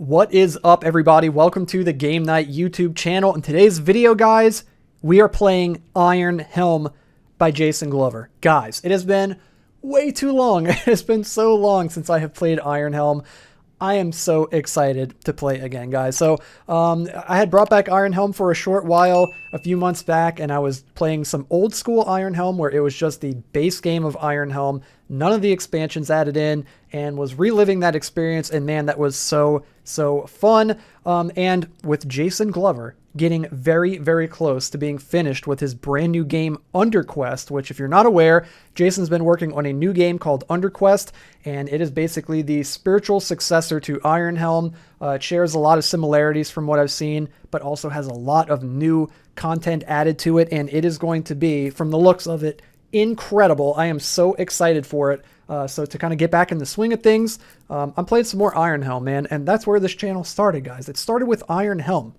What is up, everybody? Welcome to the Game Night YouTube channel. In today's video, guys, we are playing Iron Helm by Jason Glover. Guys, it has been way too long. It has been so long since I have played Iron Helm. I am so excited to play again, guys. So I had brought back Iron Helm for a short while a few months back, and I was playing some old school Iron Helm where it was just the base game of Iron Helm, none of the expansions added in, and was reliving that experience. And man, that was so fun. And with Jason Glover getting very, very close to being finished with his brand new game, UnderQuest, which, if you're not aware, Jason's been working on a new game called UnderQuest, and it is basically the spiritual successor to Iron Helm. It shares a lot of similarities from what I've seen, but also has a lot of new content added to it, and it is going to be, from the looks of it, incredible. I am so excited for it. So to kind of get back in the swing of things, I'm playing some more Iron Helm, man, and that's where this channel started, guys. It started with Iron Helm.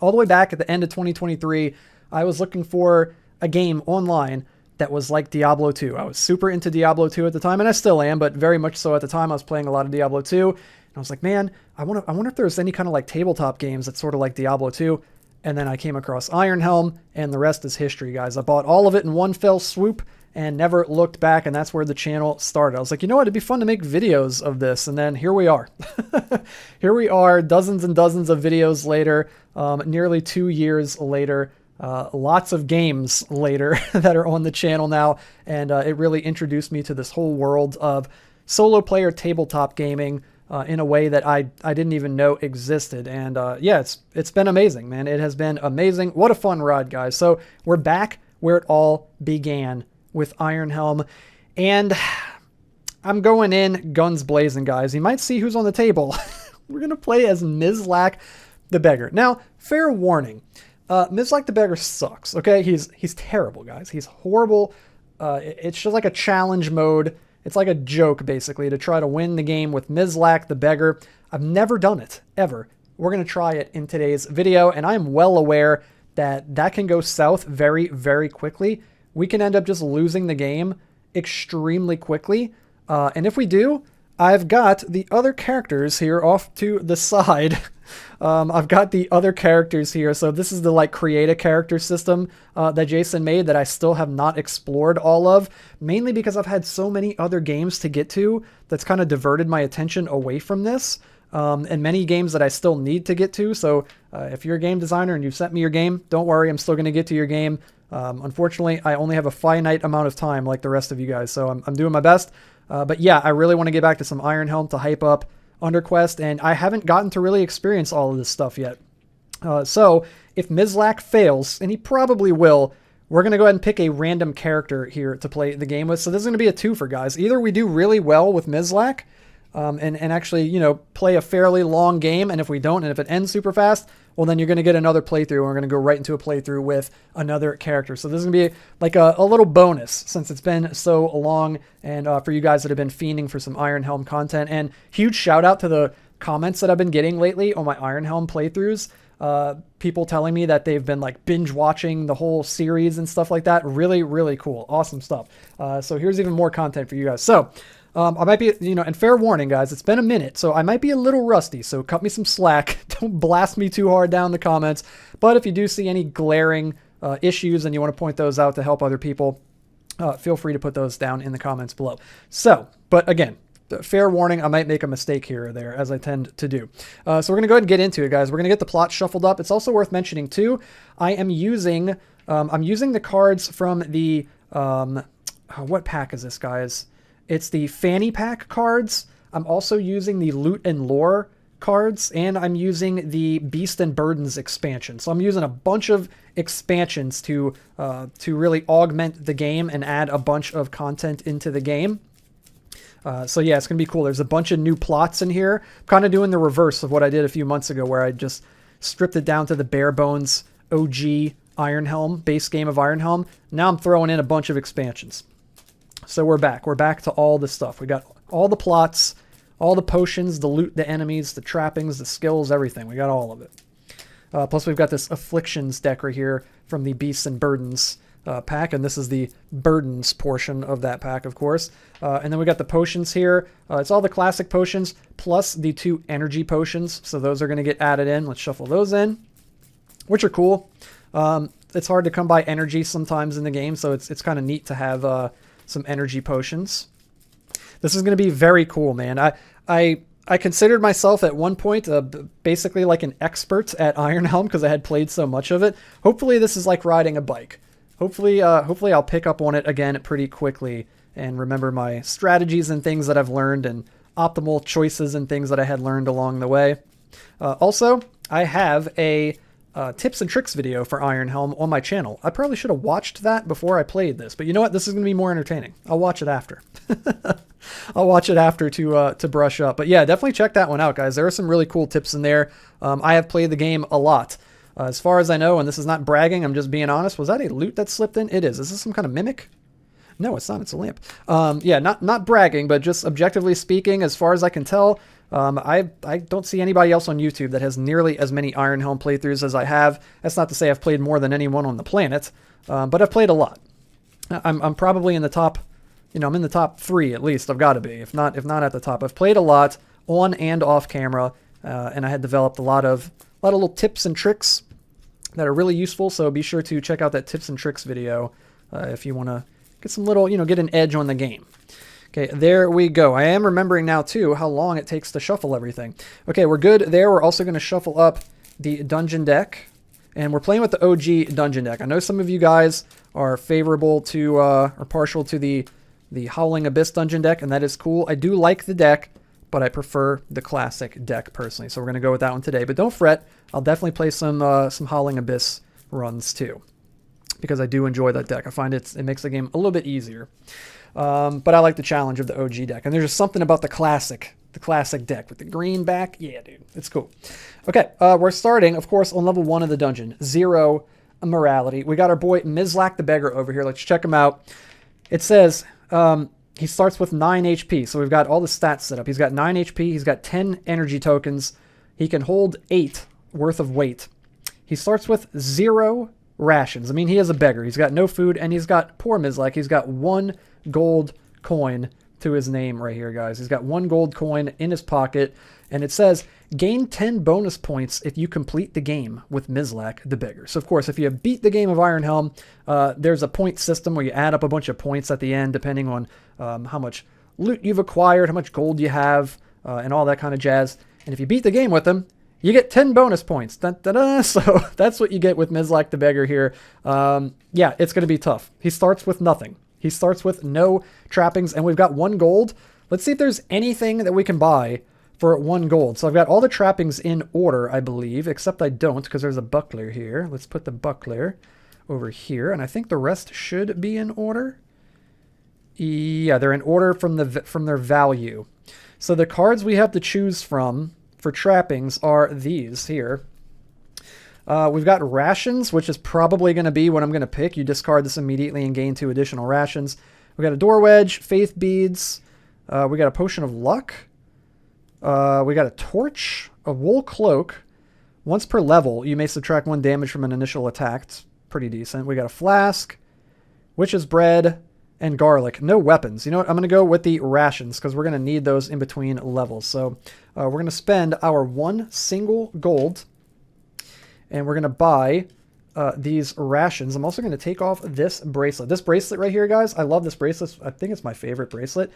All the way back at the end of 2023, I was looking for a game online that was like Diablo 2. I was super into Diablo 2 at the time, and I still am, but very much so at the time. I was playing a lot of Diablo 2, and I was like, man, I wonder if there's any kind of like tabletop games that's sort of like Diablo 2. And then I came across Iron Helm, and the rest is history, guys. I bought all of it in one fell swoop and never looked back, and that's where the channel started. I was like, you know what, it'd be fun to make videos of this, and then here we are. Here we are, dozens and dozens of videos later, nearly 2 years later, lots of games later that are on the channel now, and it really introduced me to this whole world of solo player tabletop gaming, in a way that I didn't even know existed. And yeah, it's been amazing, man. It has been amazing. What a fun ride, guys. So we're back where it all began with Iron Helm, and I'm going in guns blazing, guys. You might see who's on the table. We're going to play as Mizlak the Beggar. Now, fair warning, Mizlak the Beggar sucks, okay? He's terrible, guys. He's horrible. It's just like a challenge mode. It's like a joke, basically, to try to win the game with Mizlak the Beggar. I've never done it, ever. We're going to try it in today's video, and I am well aware that that can go south very, very quickly. We can end up just losing the game extremely quickly. And if we do, I've got the other characters here off to the side. I've got the other characters here. So this is the like create a character system that Jason made that I still have not explored all of, mainly because I've had so many other games to get to that's kind of diverted my attention away from this, and many games that I still need to get to. So if you're a game designer and you've sent me your game, don't worry, I'm still going to get to your game. Unfortunately, I only have a finite amount of time like the rest of you guys, so I'm doing my best. But yeah, I really want to get back to some Iron Helm to hype up UnderQuest, and I haven't gotten to really experience all of this stuff yet. So if Mizlak fails, and he probably will, we're going to go ahead and pick a random character here to play the game with. So this is going to be a twofer, guys. Either we do really well with Mizlak, and actually, you know, play a fairly long game, and if we don't, and if it ends super fast, well, then you're going to get another playthrough, and we're going to go right into a playthrough with another character. So this is going to be like a little bonus since it's been so long, and for you guys that have been fiending for some Iron Helm content. And huge shout out to the comments that I've been getting lately on my Iron Helm playthroughs. People telling me that they've been like binge watching the whole series and stuff like that. Really, really cool. Awesome stuff. So here's even more content for you guys. So I might be, you know, and fair warning, guys, it's been a minute, so I might be a little rusty, so cut me some slack. Don't blast me too hard down in the comments. But if you do see any glaring issues and you want to point those out to help other people, feel free to put those down in the comments below. So, but again, fair warning, I might make a mistake here or there, as I tend to do. So we're going to go ahead and get into it, guys. We're going to get the plot shuffled up. It's also worth mentioning, too, I am using, I'm using the cards from the, what pack is this, guys? It's the Fanny Pack cards. I'm also using the Loot and Lore cards, and I'm using the Beast and Burdens expansion. So I'm using a bunch of expansions to really augment the game and add a bunch of content into the game. So yeah, it's going to be cool. There's a bunch of new plots in here. I'm kind of doing the reverse of what I did a few months ago, where I just stripped it down to the bare bones OG Iron Helm, base game of Iron Helm. Now I'm throwing in a bunch of expansions. So we're back. We're back to all the stuff. We got all the plots, all the potions, the loot, the enemies, the trappings, the skills, everything. We got all of it. Plus we've got this Afflictions deck right here from the Beasts and Burdens pack, and this is the burdens portion of that pack, of course. And then we got the potions here. It's all the classic potions plus the 2 energy potions, so those are going to get added in. Let's shuffle those in, which are cool. It's hard to come by energy sometimes in the game, so it's kind of neat to have some energy potions. This is going to be very cool, man. I considered myself at one point basically like an expert at Iron Helm because I had played so much of it. Hopefully this is like riding a bike. Hopefully I'll pick up on it again pretty quickly and remember my strategies and things that I've learned and optimal choices and things that I had learned along the way. Also, I have a tips and tricks video for Iron Helm on my channel. I probably should have watched that before I played this, but you know what? This is going to be more entertaining. I'll watch it after. I'll watch it after to brush up. But yeah, definitely check that one out, guys. There are some really cool tips in there. I have played the game a lot. As far as I know, and this is not bragging, I'm just being honest, was that a loot that slipped in? It is. Is this some kind of mimic? No, it's not. It's a lamp. Yeah, not bragging, but just objectively speaking, as far as I can tell, I don't see anybody else on YouTube that has nearly as many Iron Helm playthroughs as I have. That's not to say I've played more than anyone on the planet, but I've played a lot. I'm probably in the top, I'm in the top 3 at least. I've got to be, if not at the top. I've played a lot on and off camera, and I had developed a lot of little tips and tricks that are really useful. So be sure to check out that tips and tricks video if you want to get some little, get an edge on the game. Okay, there we go. I am remembering now, too, how long it takes to shuffle everything. Okay, we're good there. We're also going to shuffle up the dungeon deck, and we're playing with the OG dungeon deck. I know some of you guys are favorable to, or partial to the Howling Abyss dungeon deck, and that is cool. I do like the deck, but I prefer the classic deck personally, so we're going to go with that one today. But don't fret, I'll definitely play some Howling Abyss runs, too, because I do enjoy that deck. I find it makes the game a little bit easier. But I like the challenge of the OG deck. And there's just something about the classic deck with the green back. Yeah, dude, it's cool. Okay, we're starting, of course, on level 1 of the dungeon. 0 morality. We got our boy Mizlak the Beggar over here. Let's check him out. It says he starts with 9 HP. So we've got all the stats set up. He's got 9 HP. He's got 10 energy tokens. He can hold 8 worth of weight. He starts with 0 rations. I mean, he is a beggar. He's got no food, and he's got, poor Mizlak, he's got 1 gold coin to his name right here, guys. He's got 1 gold coin in his pocket, and it says, gain 10 bonus points if you complete the game with Mizlak the Beggar. So, of course, if you beat the game of Iron Helm, there's a point system where you add up a bunch of points at the end, depending on how much loot you've acquired, how much gold you have, and all that kind of jazz. And if you beat the game with him, you get 10 bonus points. Dun, dun, dun. So that's what you get with Mizlak the Beggar here. Yeah, it's going to be tough. He starts with nothing. He starts with no trappings, and we've got 1 gold. Let's see if there's anything that we can buy for 1 gold. So I've got all the trappings in order, I believe, except I don't because there's a buckler here. Let's put the buckler over here, and I think the rest should be in order. Yeah, they're in order from their value. So the cards we have to choose from for trappings are these here. We've got rations, which is probably going to be what I'm going to pick. You discard this immediately and gain 2 additional rations. We got a door wedge, faith beads. We got a potion of luck. We got a torch, a wool cloak. Once per level, you may subtract 1 damage from an initial attack. It's pretty decent. We got a flask, witch's bread, and garlic. No weapons. You know what? I'm going to go with the rations because we're going to need those in between levels. So we're going to spend our 1 single gold. And we're going to buy these rations. I'm also going to take off this bracelet. This bracelet right here, guys, I love this bracelet. I think it's my favorite bracelet.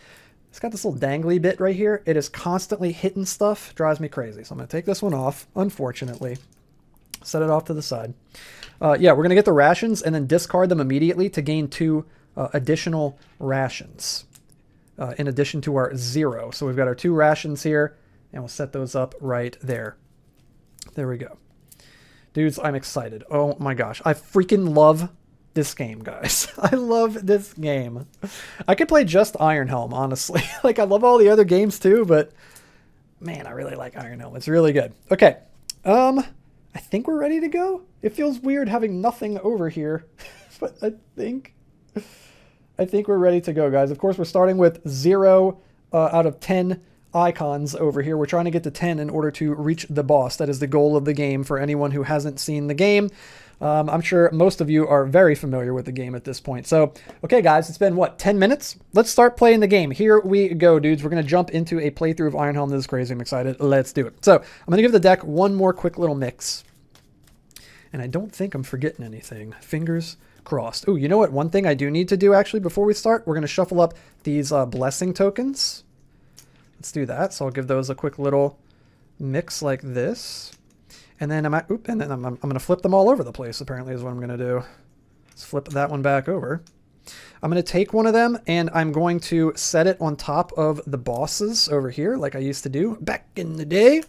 It's got this little dangly bit right here. It is constantly hitting stuff. Drives me crazy. So I'm going to take this one off, unfortunately. Set it off to the side. Yeah, we're going to get the rations and then discard them immediately to gain 2 additional rations in addition to our 0. So we've got our 2 rations here, and we'll set those up right there. There we go. Dudes, I'm excited. Oh my gosh. I freaking love this game, guys. I love this game. I could play just Iron Helm, honestly. Like, I love all the other games too, but man, I really like Iron Helm. It's really good. Okay. I think we're ready to go. It feels weird having nothing over here, but I think we're ready to go, guys. Of course, we're starting with 0 out of 10 icons over here. We're trying to get to 10 in order to reach the boss. That is the goal of the game for anyone who hasn't seen the game. I'm sure most of you are very familiar with the game at this point. So, okay, guys, it's been, what, 10 minutes? Let's start playing the game. Here we go, dudes. We're going to jump into a playthrough of Iron Helm. This is crazy. I'm excited. Let's do it. So, I'm going to give the deck one more quick little mix. And I don't think I'm forgetting anything. Fingers crossed. Oh, you know what? One thing I do need to do, actually, before we start, we're going to shuffle up these blessing tokens. Let's do that. So, I'll give those a quick little mix like this. And then I'm going to flip them all over the place, apparently, is what I'm going to do. Let's flip that one back over. I'm going to take one of them, and I'm going to set it on top of the bosses over here, like I used to do back in the day.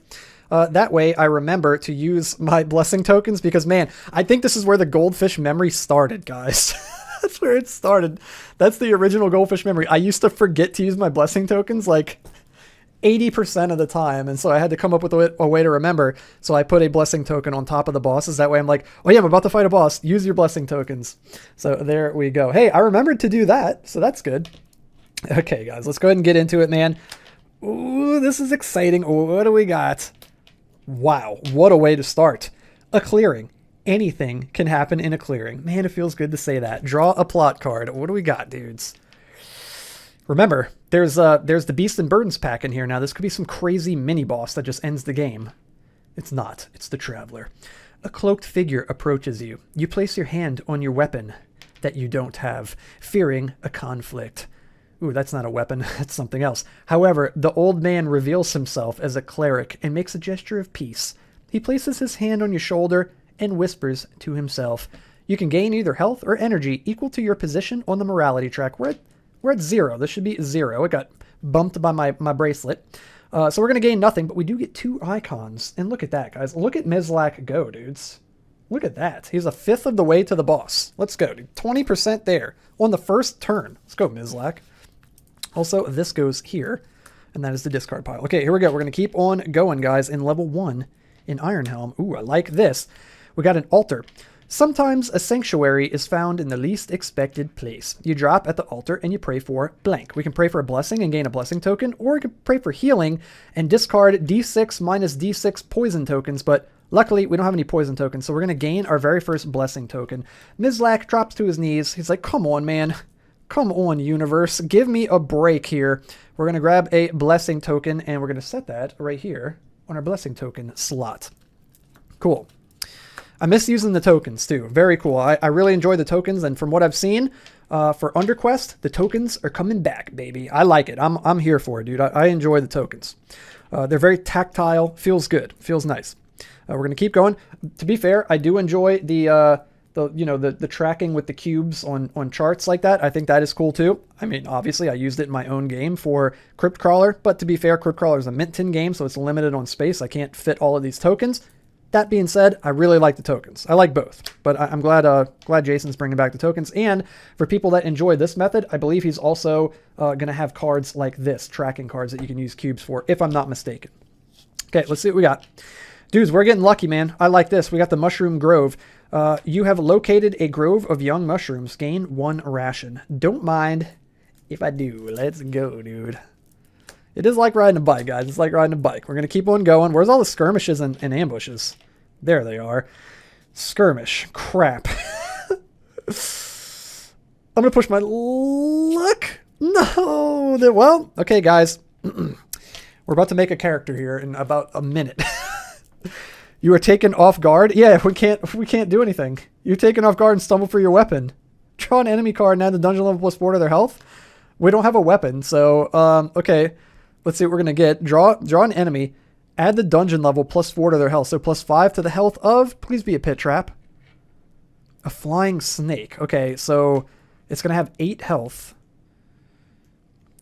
That way, I remember to use my blessing tokens, because, man, I think this is where the goldfish memory started, guys. That's where it started. That's the original goldfish memory. I used to forget to use my blessing tokens, like 80% of the time, and so I had to come up with a way to remember. So I put a blessing token on top of the bosses. That way I'm like, oh yeah, I'm about to fight a boss. Use your blessing tokens. So there we go. Hey, I remembered to do that, so that's good. Okay, guys, let's go ahead and get into it, man. Ooh, this is exciting. What do we got? Wow, what a way to start. A clearing. Anything can happen in a clearing. Man, it feels good to say that. Draw a plot card. What do we got, dudes? Remember, there's the Beast and Burdens pack in here now. This could be some crazy mini-boss that just ends the game. It's not. It's the Traveler. A cloaked figure approaches you. You place your hand on your weapon that you don't have, fearing a conflict. Ooh, that's not a weapon. That's something else. However, the old man reveals himself as a cleric and makes a gesture of peace. He places his hand on your shoulder and whispers to himself. You can gain either health or energy equal to your position on the morality track. We're at 0. This should be 0. It got bumped by my bracelet. So we're going to gain nothing, but we do get 2 icons. And look at that, guys. Look at Mizlak go, dudes. Look at that. He's a fifth of the way to the boss. Let's go, dude. 20% there on the first turn. Let's go, Mizlak. Also, this goes here, and that is the discard pile. Okay, here we go. We're going to keep on going, guys, in level 1 in Iron Helm. Ooh, I like this. We got an altar. Sometimes a sanctuary is found in the least expected place. You drop at the altar and you pray for blank. We can pray for a blessing and gain a blessing token, or we can pray for healing and discard d6 minus d6 poison tokens, but luckily we don't have any poison tokens, so we're going to gain our very first blessing token. Mizlak drops to his knees. He's like, come on, man. Come on, universe. Give me a break here. We're going to grab a blessing token, and we're going to set that right here on our blessing token slot. Cool. I miss using the tokens too. Very cool. I really enjoy the tokens, and from what I've seen for Underquest, the tokens are coming back, baby. I like it. I'm here for it, dude. I enjoy the tokens. They're very tactile. Feels good. Feels nice. We're gonna keep going. To be fair, I do enjoy the tracking with the cubes on charts like that. I think that is cool too. I mean, obviously, I used it in my own game for Crypt Crawler, but to be fair, Crypt Crawler is a mint tin game, so it's limited on space. I can't fit all of these tokens. That being said, I really like the tokens. I like both, but I'm glad Jason's bringing back the tokens. And for people that enjoy this method, I believe he's also going to have cards like this, tracking cards that you can use cubes for, if I'm not mistaken. Okay, let's see what we got. Dudes, we're getting lucky, man. I like this. We got the Mushroom Grove. You have located a grove of young mushrooms. Gain 1 ration. Don't mind if I do. Let's go, dude. It is like riding a bike, guys. It's like riding a bike. We're going to keep on going. Where's all the skirmishes and ambushes? There they are. Skirmish. Crap. I'm going to push my luck. No. Well, okay, guys. We're about to make a character here in about a minute. You are taken off guard. Yeah, we can't do anything. You're taken off guard and stumble for your weapon. Draw an enemy card and add the dungeon level plus 4 to their health. We don't have a weapon, so okay. Let's see what we're gonna get. Draw an enemy. Add the dungeon level plus 4 to their health. So plus 5 to the health of, please be a pit trap. A flying snake. Okay, so it's gonna have 8 health.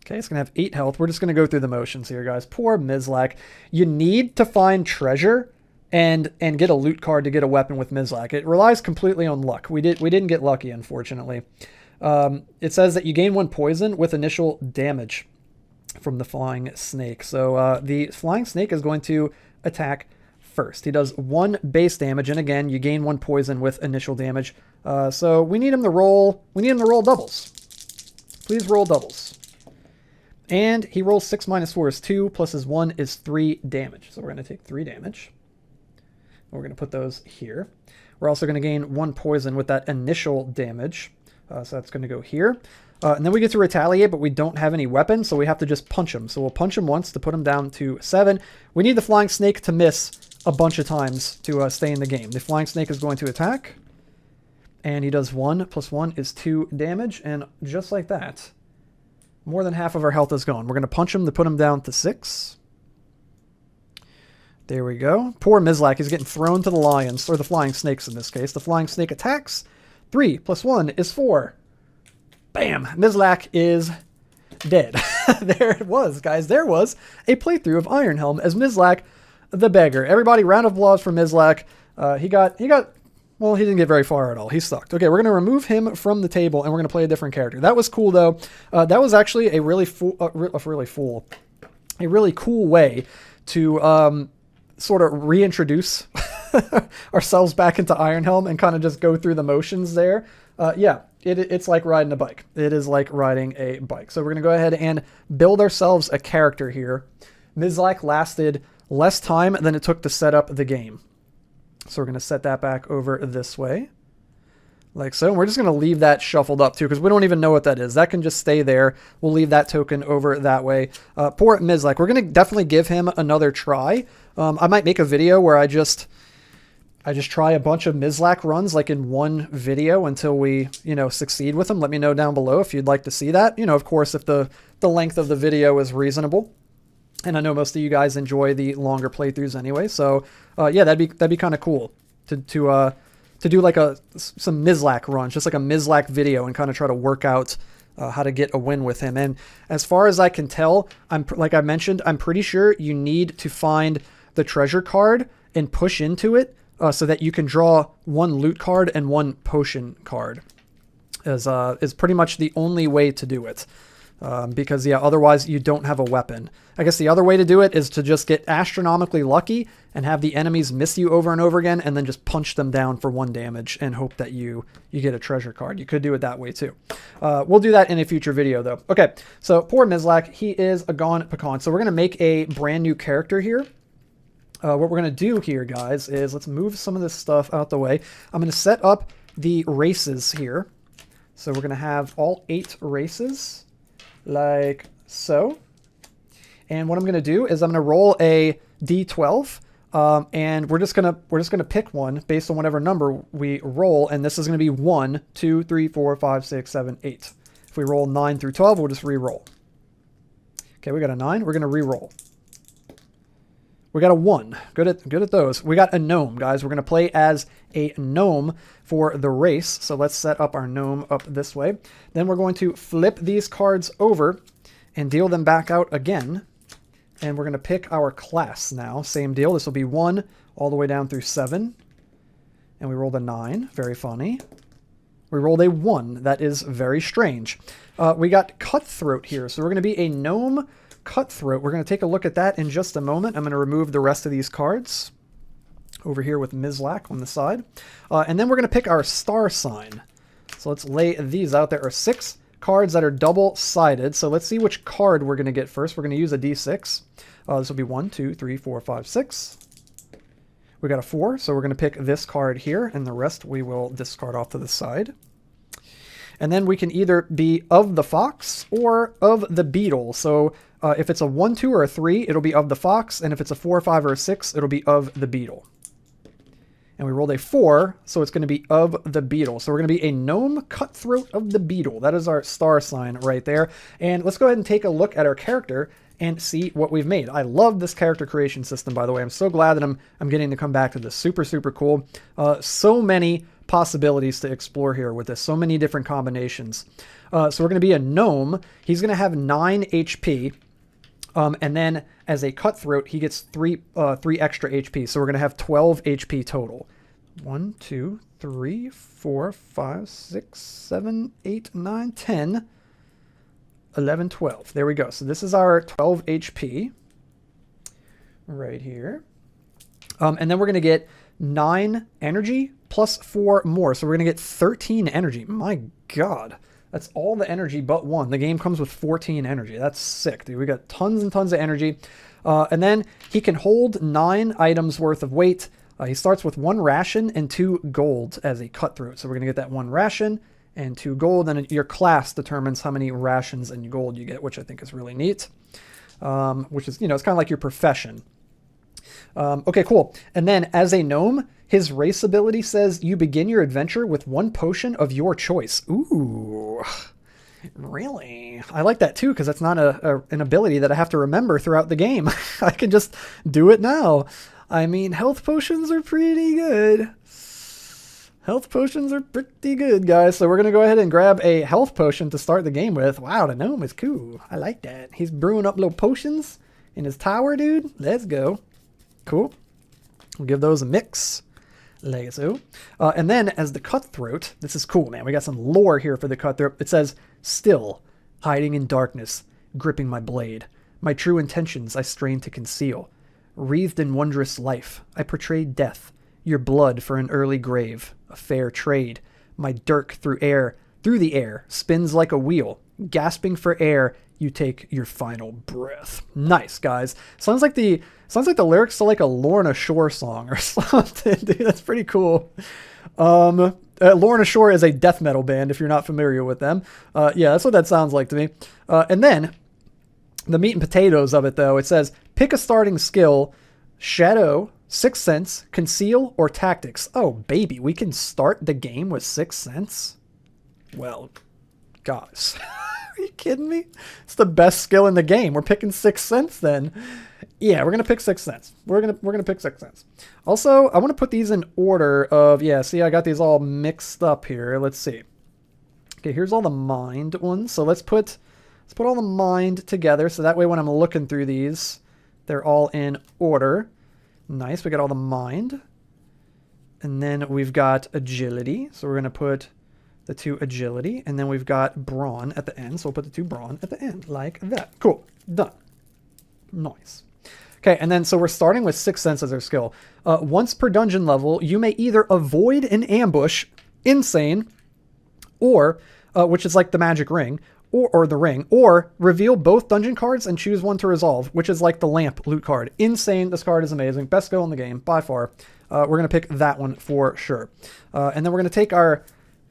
Okay, it's gonna have 8 health. We're just gonna go through the motions here, guys. Poor Mizlak. You need to find treasure and get a loot card to get a weapon with Mizlak. It relies completely on luck. We didn't get lucky, unfortunately. It says that you gain 1 poison with initial damage from the flying snake. So the flying snake is going to attack first. He does 1 base damage, and again, you gain 1 poison with initial damage. So we need him to roll. We need him to roll doubles. Please roll doubles. And he rolls 6 minus 4 is 2, plus his 1 is 3 damage. So we're going to take 3 damage. We're going to put those here. We're also going to gain 1 poison with that initial damage. So that's going to go here. And then we get to retaliate, but we don't have any weapons, so we have to just punch him. So we'll punch him once to put him down to 7. We need the flying snake to miss a bunch of times to stay in the game. The flying snake is going to attack. And he does 1 + 1 is 2 damage. And just like that, more than half of our health is gone. We're going to punch him to put him down to 6. There we go. Poor Mizlak is getting thrown to the lions, or the flying snakes in this case. The flying snake attacks. 3 + 1 is 4. Bam! Mizlak is dead. There it was, guys. There was a playthrough of Iron Helm as Mizlak the beggar. Everybody, round of applause for Mizlak. Well, he didn't get very far at all. He sucked. Okay, we're going to remove him from the table, and we're going to play a different character. That was cool, though. That was actually a really cool way to sort of reintroduce ourselves back into Iron Helm and kind of just go through the motions there. Yeah, it's like riding a bike. It is like riding a bike. So we're going to go ahead and build ourselves a character here. Mizlak lasted less time than it took to set up the game. So we're going to set that back over this way. Like so. And we're just going to leave that shuffled up too, because we don't even know what that is. That can just stay there. We'll leave that token over that way. Poor Mizlak. We're going to definitely give him another try. I might make a video where I just try a bunch of Mizlak runs like in one video until we, succeed with them. Let me know down below if you'd like to see that. Of course, if the length of the video is reasonable. And I know most of you guys enjoy the longer playthroughs anyway. So, yeah, that'd be kind of cool to do like some Mizlak runs, just like a Mizlak video, and kind of try to work out how to get a win with him. And as far as I can tell, like I mentioned, I'm pretty sure you need to find the treasure card and push into it so that you can draw 1 loot card and 1 potion card. Is pretty much the only way to do it. Because, yeah, otherwise you don't have a weapon. I guess the other way to do it is to just get astronomically lucky and have the enemies miss you over and over again and then just punch them down for 1 damage and hope that you get a treasure card. You could do it that way too. We'll do that in a future video though. Okay, so poor Mizlak, he is a gone pecan. So we're going to make a brand new character here. What we're going to do here, guys, is let's move some of this stuff out the way. I'm going to set up the races here. So we're going to have all 8 races. Like so. And what I'm going to do is I'm going to roll a d12, and we're just going to pick one based on whatever number we roll, and this is going to be 1, 2, 3, 4, 5, 6, 7, 8. If we roll 9 through 12, we'll just re-roll. Okay, we got a 9. We're going to re-roll. We got a 1. Good at those. We got a gnome, guys. We're going to play as a gnome for the race. So let's set up our gnome up this way. Then we're going to flip these cards over and deal them back out again. And we're going to pick our class now. Same deal. This will be 1 all the way down through 7. And we rolled a 9. Very funny. We rolled a 1. That is very strange. We got Cutthroat here. So we're going to be a gnome Cutthroat. We're going to take a look at that in just a moment. I'm going to remove the rest of these cards over here with Mizlak on the side. And then we're going to pick our star sign. So let's lay these out. There are 6 cards that are double-sided. So let's see which card we're going to get first. We're going to use a d6. This will be 1, 2, 3, 4, 5, 6. We got a 4, so we're going to pick this card here, and the rest we will discard off to the side. And then we can either be of the fox or of the beetle. So if it's a 1, 2, or a 3, it'll be of the fox. And if it's a 4, 5, or a 6, it'll be of the beetle. And we rolled a 4, so it's going to be of the beetle. So we're going to be a gnome Cutthroat of the beetle. That is our star sign right there. And let's go ahead and take a look at our character and see what we've made. I love this character creation system, by the way. I'm so glad that I'm getting to come back to this. Super, super cool. So many possibilities to explore here with this. So many different combinations. So we're going to be a gnome. He's going to have 9 HP. And then as a Cutthroat, he gets 3 extra HP. So we're going to have 12 HP total. 1, 2, 3, 4, 5, 6, 7, 8, 9, 10, 11, 12. There we go. So this is our 12 HP right here. And then we're going to get 9 energy plus 4 more. So we're going to get 13 energy. My God. That's all the energy but 1. The game comes with 14 energy. That's sick, dude. We got tons and tons of energy. And then he can hold 9 items worth of weight. He starts with 1 ration and 2 gold as a cutthroat. So we're going to get that 1 ration and 2 gold. And your class determines how many rations and gold you get, which I think is really neat. Which is, it's kind of like your profession. Okay, cool. And then as a gnome, his race ability says you begin your adventure with 1 potion of your choice. Ooh, really? I like that too, because that's not an ability that I have to remember throughout the game. I can just do it now. I mean, health potions are pretty good. Health potions are pretty good, guys. So we're going to go ahead and grab a health potion to start the game with. Wow, the gnome is cool. I like that. He's brewing up little potions in his tower, dude. Let's go. Cool. We'll give those a mix. Like so. And then as the cutthroat, this is cool, man. We got some lore here for the cutthroat. It says, still, hiding in darkness, gripping my blade. My true intentions I strain to conceal. Wreathed in wondrous life, I portrayed death, your blood for an early grave, a fair trade. My dirk through the air, spins like a wheel. Gasping for air, you take your final breath. Nice, guys. Sounds like the lyrics to like a Lorna Shore song or something, dude. That's pretty cool. Lorna Shore is a death metal band, if you're not familiar with them. Yeah, that's what that sounds like to me. And then the meat and potatoes of it, though, it says, pick a starting skill, Shadow, Sixth Sense, Conceal, or Tactics. Oh, baby, we can start the game with Sixth Sense? Well, guys, are you kidding me? It's the best skill in the game. We're picking Sixth Sense then. Yeah, we're going to pick Sixth Sense. We're gonna pick Sixth Sense. Also, I want to put these in order of, yeah, see, I got these all mixed up here. Let's see. Okay, here's all the mind ones. So let's put all the mind together, so that way when I'm looking through these, they're all in order. Nice, we got all the mind. And then we've got agility, so we're going to put the 2 agility, and then we've got brawn at the end, so we'll put the 2 brawn at the end, like that. Cool, done. Nice. Okay, and then so we're starting with Sixth Sense as our skill. Once per dungeon level, you may either avoid an ambush, insane, or, which is like the magic ring, or the ring, or reveal both dungeon cards and choose one to resolve, which is like the lamp loot card. Insane. This card is amazing. Best skill in the game, by far. We're going to pick that one for sure. And then we're going to take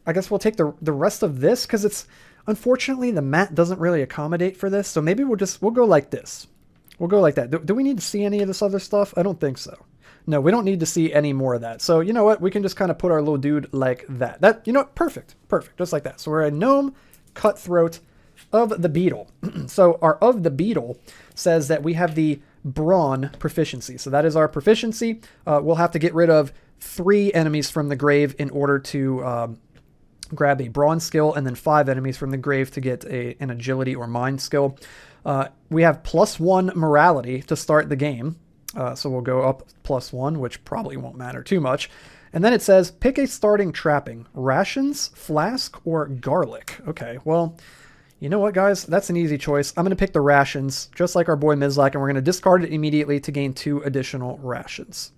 I guess we'll take the rest of this, because it's, unfortunately, the mat doesn't really accommodate for this, so maybe we'll go like this. We'll go like that. Do we need to see any of this other stuff? I don't think so. No, we don't need to see any more of that. So, you know what? We can just kind of put our little dude like that. You know what? Perfect. Perfect. Just like that. So we're a gnome cutthroat of the beetle. So our of the beetle says that we have the brawn proficiency. So that is our proficiency. We'll have to get rid of 3 enemies from the grave in order to grab a brawn skill, and then 5 enemies from the grave to get an agility or mind skill. We have +1 morality to start the game. So we'll go up +1, which probably won't matter too much. And then it says, pick a starting trapping, rations, flask, or garlic. Okay, well, you know what, guys? That's an easy choice. I'm going to pick the rations, just like our boy Mizlak, and we're going to discard it immediately to gain 2 additional rations.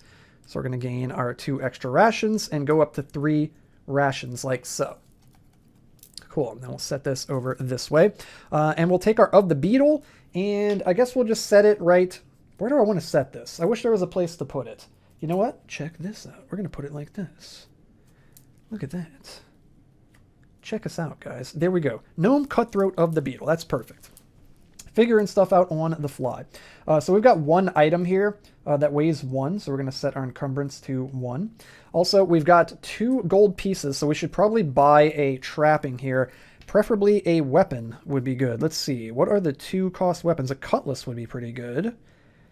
So we're going to gain our 2 extra rations and go up to 3 rations like so. Cool. Then we'll set this over this way. And we'll take our of the beetle, and I guess we'll just set it right. Where do I want to set this? I wish there was a place to put it. You know what? Check this out. We're going to put it like this. Look at that. Check us out, guys. There we go. Gnome cutthroat of the beetle. That's perfect. Figuring stuff out on the fly. So we've got 1 item here that weighs 1. So we're going to set our encumbrance to 1. Also, we've got 2 gold pieces. So we should probably buy a trapping here. Preferably a weapon would be good. Let's see. What are the 2 cost weapons? A cutlass would be pretty good.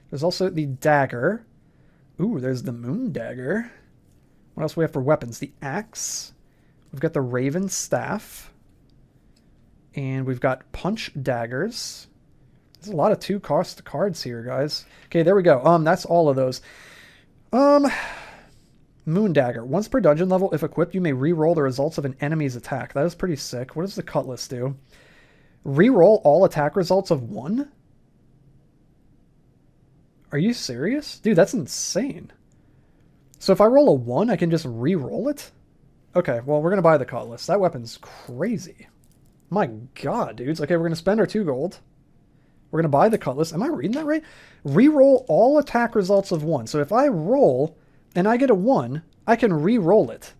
There's also the dagger. Ooh, there's the moon dagger. What else do we have for weapons? The axe. We've got the raven staff. And we've got punch daggers. There's a lot of 2 cost cards here, guys. Okay, there we go. That's all of those. Moon dagger. Once per dungeon level, if equipped, you may re-roll the results of an enemy's attack. That is pretty sick. What does the cutlass do? Re-roll all attack results of 1? Are you serious? Dude, that's insane. So if I roll a 1, I can just re-roll it? Okay, well, we're going to buy the cutlass. That weapon's crazy. My god, dudes. Okay, we're going to spend our 2 gold. We're going to buy the cutlass. Am I reading that right? Reroll all attack results of 1. So if I roll and I get a 1, I can re-roll it.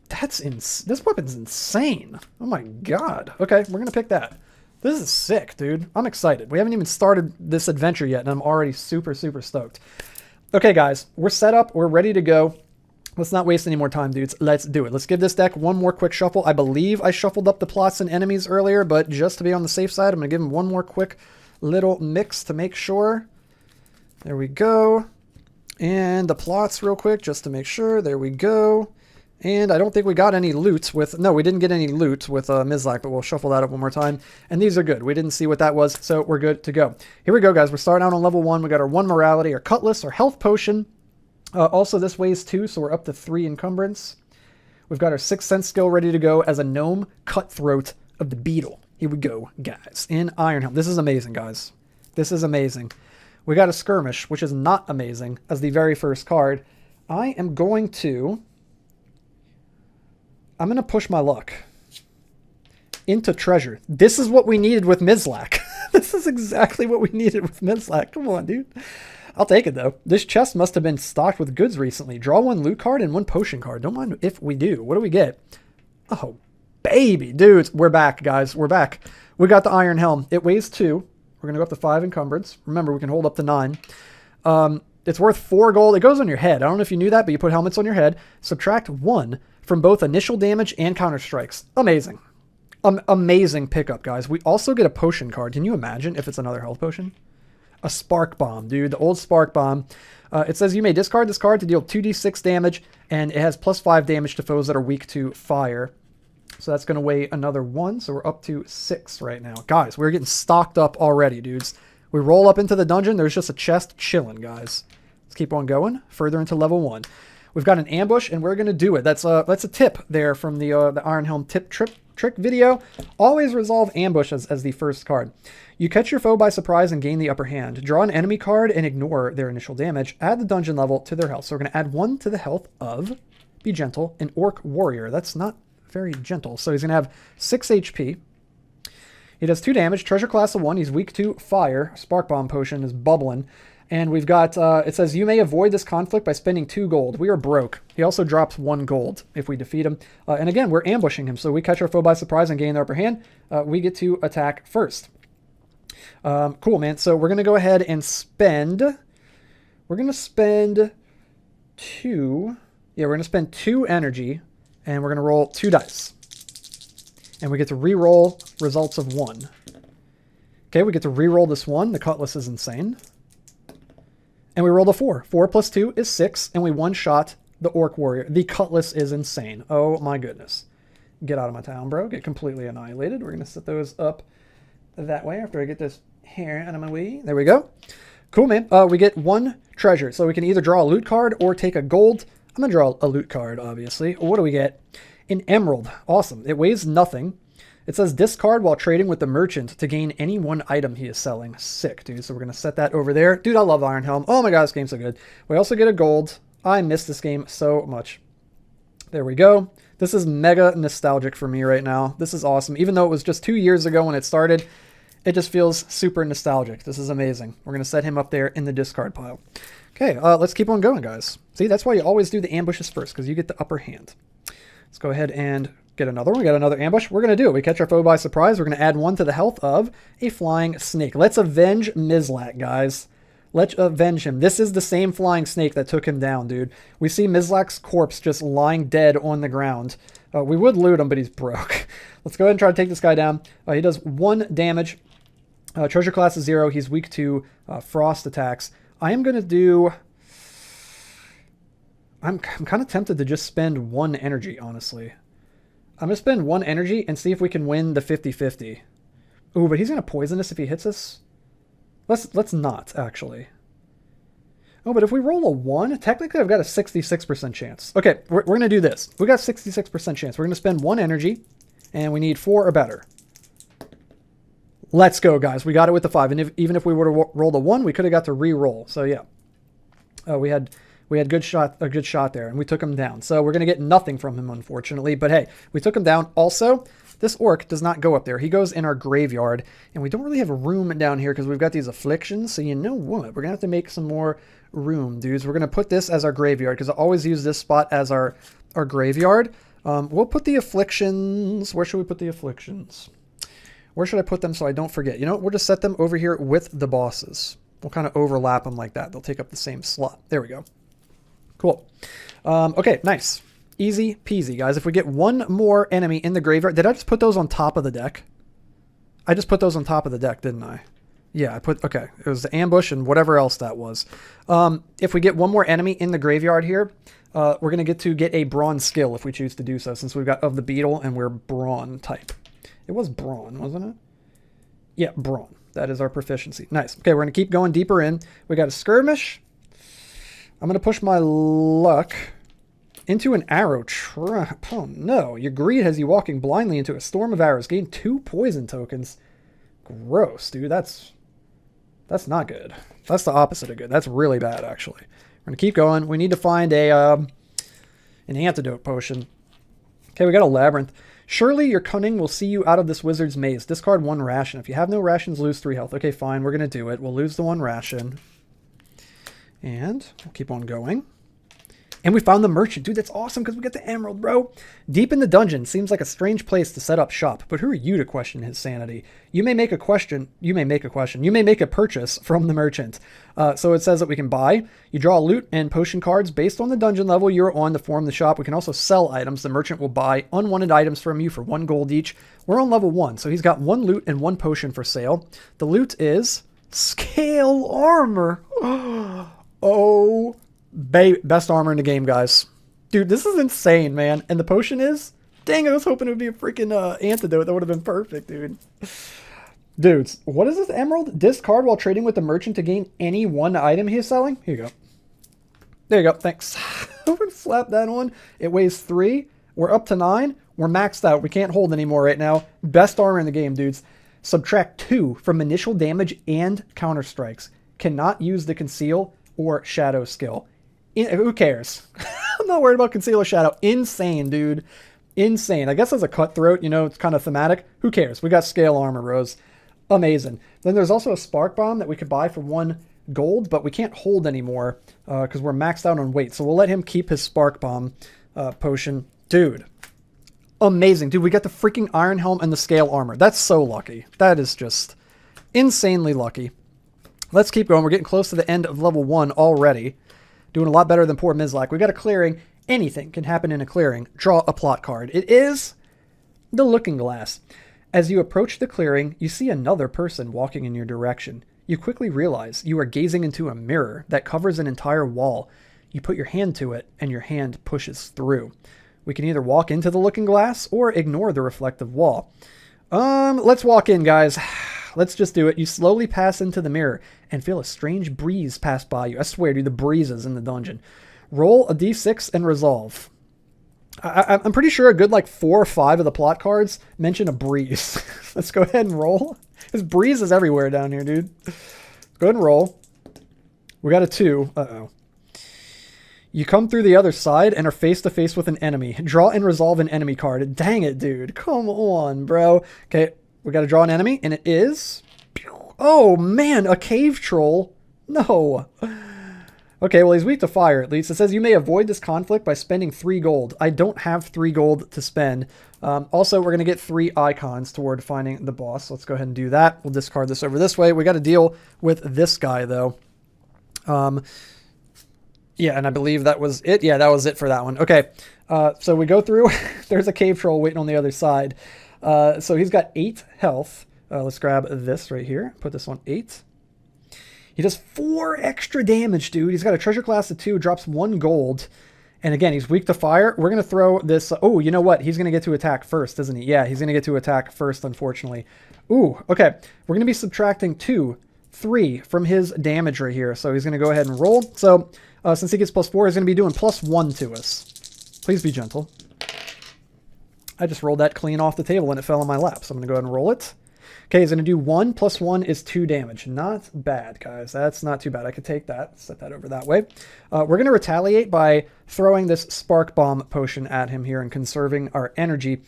This weapon's insane. Oh my god. Okay, we're gonna pick that. This is sick, dude. I'm excited. We haven't even started this adventure yet, and I'm already super, super stoked. Okay, guys, we're set up. We're ready to go. Let's not waste any more time, dudes. Let's do it. Let's give this deck one more quick shuffle. I believe I shuffled up the plots and enemies earlier, but just to be on the safe side, I'm going to give them one more quick little mix to make sure. There we go. And the plots real quick, just to make sure. There we go. And I don't think we got any loot with... No, we didn't get any loot with Mizlak, but we'll shuffle that up one more time. And these are good. We didn't see what that was, so we're good to go. Here we go, guys. We're starting out on level 1. We got our 1 morality, our cutlass, our health potion. Also, this weighs 2, so we're up to 3 encumbrance. We've got our 6th sense skill ready to go as a gnome cutthroat of the beetle. Here we go, guys. In Iron Helm. This is amazing, guys. This is amazing. We got a skirmish, which is not amazing, as the very first card. I am going to... I'm going to push my luck into treasure. This is what we needed with Mizlak. This is exactly what we needed with Mizlak. Come on, dude. I'll take it, though. This chest must have been stocked with goods recently. Draw 1 loot card and 1 potion card. Don't mind if we do. What do we get? Oh, baby. Dudes, we're back, guys. We're back. We got the Iron Helm. It weighs 2. We're going to go up to 5 encumbrance. Remember, we can hold up to 9. It's worth 4 gold. It goes on your head. I don't know if you knew that, but you put helmets on your head. Subtract 1 from both initial damage and counter strikes. Amazing. Amazing pickup, guys. We also get a potion card. Can you imagine if it's another health potion? A spark bomb, dude. The old spark bomb. It says you may discard this card to deal 2d6 damage, and it has +5 damage to foes that are weak to fire. So that's going to weigh another 1, so we're up to 6 right now. Guys, we're getting stocked up already, dudes. We roll up into the dungeon. There's just a chest chilling, guys. Let's keep on going. Further into level 1. We've got an ambush, and we're going to do it. That's a tip there from the Iron Helm trick video. Always resolve ambush as the first card. You catch your foe by surprise and gain the upper hand. Draw an enemy card and ignore their initial damage. Add the dungeon level to their health. So we're going to add 1 to the health of, be gentle, an orc warrior. That's not very gentle. So he's going to have 6 HP. He does 2 damage. Treasure class of 1. He's weak to fire. Spark bomb potion is bubbling. And we've got, it says, you may avoid this conflict by spending 2 gold. We are broke. He also drops 1 gold if we defeat him. And again, we're ambushing him. So we catch our foe by surprise and gain the upper hand. We get to attack first. Cool, man. So we're going to go ahead and spend... We're going to spend 2... Yeah, we're going to spend 2 energy. And we're going to roll 2 dice. And we get to re-roll results of 1. Okay, we get to re-roll this 1. The cutlass is insane. And we rolled a 4. 4 plus 2 is 6, and we one-shot the orc warrior. The cutlass is insane. Oh my goodness. Get out of my town, bro. Get completely annihilated. We're going to set those up that way after I get this hair out of my way. There we go. Cool, man. We get 1 treasure, so we can either draw a loot card or take a gold. I'm going to draw a loot card, obviously. What do we get? An emerald. Awesome. It weighs nothing. It says discard while trading with the merchant to gain any 1 item he is selling. Sick, dude. So we're going to set that over there. Dude, I love Iron Helm. Oh my god, this game's so good. We also get a gold. I miss this game so much. There we go. This is mega nostalgic for me right now. This is awesome. Even though it was just 2 years ago when it started, it just feels super nostalgic. This is amazing. We're going to set him up there in the discard pile. Okay, let's keep on going, guys. See, that's why you always do the ambushes first, because you get the upper hand. Let's go ahead and get another one. We got another ambush. We're going to do it. We catch our foe by surprise. We're going to add 1 to the health of a flying snake. Let's avenge Mizlak, guys. Let's avenge him. This is the same flying snake that took him down, dude. We see Mizlak's corpse just lying dead on the ground. We would loot him, but he's broke. Let's go ahead and try to take this guy down. He does 1 damage. Treasure class is 0. He's weak to frost attacks. I am going to do... I'm kind of tempted to just spend 1 energy, honestly. I'm going to spend 1 energy and see if we can win the 50-50. Ooh, but he's going to poison us if he hits us. Let's not, actually. Oh, but if we roll a 1, technically I've got a 66% chance. Okay, we're going to do this. We got 66% chance. We're going to spend 1 energy, and we need 4 or better. Let's go, guys. We got it with the 5. And even if we would have rolled a 1, we could have got to re-roll. So, yeah. We had a good shot there, and we took him down. So we're going to get nothing from him, unfortunately. But hey, we took him down. Also, this orc does not go up there. He goes in our graveyard, and we don't really have room down here because we've got these afflictions. So you know what? We're going to have to make some more room, dudes. We're going to put this as our graveyard because I always use this spot as our graveyard. We'll put the afflictions. Where should we put the afflictions? Where should I put them so I don't forget? You know what? We'll just set them over here with the bosses. We'll kind of overlap them like that. They'll take up the same slot. There we go. Cool. Okay, nice. Easy peasy, guys. If we get one more enemy in the graveyard... Did I just put those on top of the deck? I just put those on top of the deck, didn't I? Yeah, I put... Okay, it was the ambush and whatever else that was. If we get one more enemy in the graveyard here, we're going to get a brawn skill if we choose to do so, since we've got of the beetle and we're brawn type. It was brawn, wasn't it? Yeah, brawn. That is our proficiency. Nice. Okay, we're going to keep going deeper in. We got a skirmish. I'm going to push my luck into an arrow trap. Oh, no. Your greed has you walking blindly into a storm of arrows. Gain 2 poison tokens. Gross, dude. That's not good. That's the opposite of good. That's really bad, actually. We're going to keep going. We need to find an antidote potion. Okay, we got a labyrinth. Surely your cunning will see you out of this wizard's maze. Discard 1 ration. If you have no rations, lose 3 health. Okay, fine. We're going to do it. We'll lose the 1 ration. And we'll keep on going. And we found the merchant. Dude, that's awesome because we got the emerald, bro. Deep in the dungeon seems like a strange place to set up shop. But who are you to question his sanity? You may make a purchase from the merchant. So it says that we can buy. You draw loot and potion cards based on the dungeon level you're on to form the shop. We can also sell items. The merchant will buy unwanted items from you for 1 gold each. We're on level 1, so he's got 1 loot and 1 potion for sale. The loot is scale armor. Oh, best armor in the game, guys. Dude, this is insane, man. And the potion is... Dang, I was hoping it would be a freaking antidote. That would have been perfect, dude. Dudes, what is this emerald? Discard while trading with the merchant to gain any 1 item he is selling? Here you go. There you go. Thanks. I'm going to slap that on. It weighs 3. We're up to 9. We're maxed out. We can't hold anymore right now. Best armor in the game, dudes. Subtract 2 from initial damage and counter strikes. Cannot use the conceal or shadow skill. Who cares? I'm not worried about conceal or shadow. Insane, dude. Insane. I guess as a cutthroat, you know, it's kind of thematic. Who cares? We got scale armor, bros. Amazing. Then there's also a spark bomb that we could buy for 1 gold, but we can't hold anymore because we're maxed out on weight. So we'll let him keep his spark bomb potion. Dude. Amazing. Dude, we got the freaking Iron Helm and the scale armor. That's so lucky. That is just insanely lucky. Let's keep going. We're getting close to the end of level 1 already. Doing a lot better than poor Mizlak. We got a clearing. Anything can happen in a clearing. Draw a plot card. It is the Looking Glass. As you approach the clearing, you see another person walking in your direction. You quickly realize you are gazing into a mirror that covers an entire wall. You put your hand to it, and your hand pushes through. We can either walk into the Looking Glass or ignore the reflective wall. Let's walk in, guys. Let's just do it. You slowly pass into the mirror and feel a strange breeze pass by you. I swear, dude, the breezes in the dungeon. Roll a d6 and resolve. I'm pretty sure a good like 4 or 5 of the plot cards mention a breeze. Let's go ahead and roll. There's breezes everywhere down here, dude. Go ahead and roll. We got a 2. Uh-oh. You come through the other side and are face to face with an enemy. Draw and resolve an enemy card. Dang it, dude. Come on, bro. Okay, we got to draw an enemy, and it is... Oh, man, a cave troll. No. Okay, well, he's weak to fire, at least. It says you may avoid this conflict by spending 3 gold. I don't have 3 gold to spend. Also, we're going to get 3 icons toward finding the boss. Let's go ahead and do that. We'll discard this over this way. We got to deal with this guy, though. Yeah, and I believe that was it. Yeah, that was it for that one. Okay, so we go through. There's a cave troll waiting on the other side. So he's got 8 health. Let's grab this right here. Put this on 8. He does 4 extra damage, dude. He's got a treasure class of 2, drops 1 gold. And again, he's weak to fire. We're going to throw this... Oh, you know what? He's going to get to attack first, isn't he? Yeah, he's going to get to attack first, unfortunately. Ooh, okay. We're going to be subtracting 2, 3 from his damage right here. So he's going to go ahead and roll. So since he gets +4, he's going to be doing +1 to us. Please be gentle. I just rolled that clean off the table and it fell in my lap. So I'm going to go ahead and roll it. Okay, he's going to do 1 + 1 is 2 damage. Not bad, guys. That's not too bad. I could take that. Set that over that way. We're going to retaliate by throwing this Spark Bomb potion at him here and conserving our energy.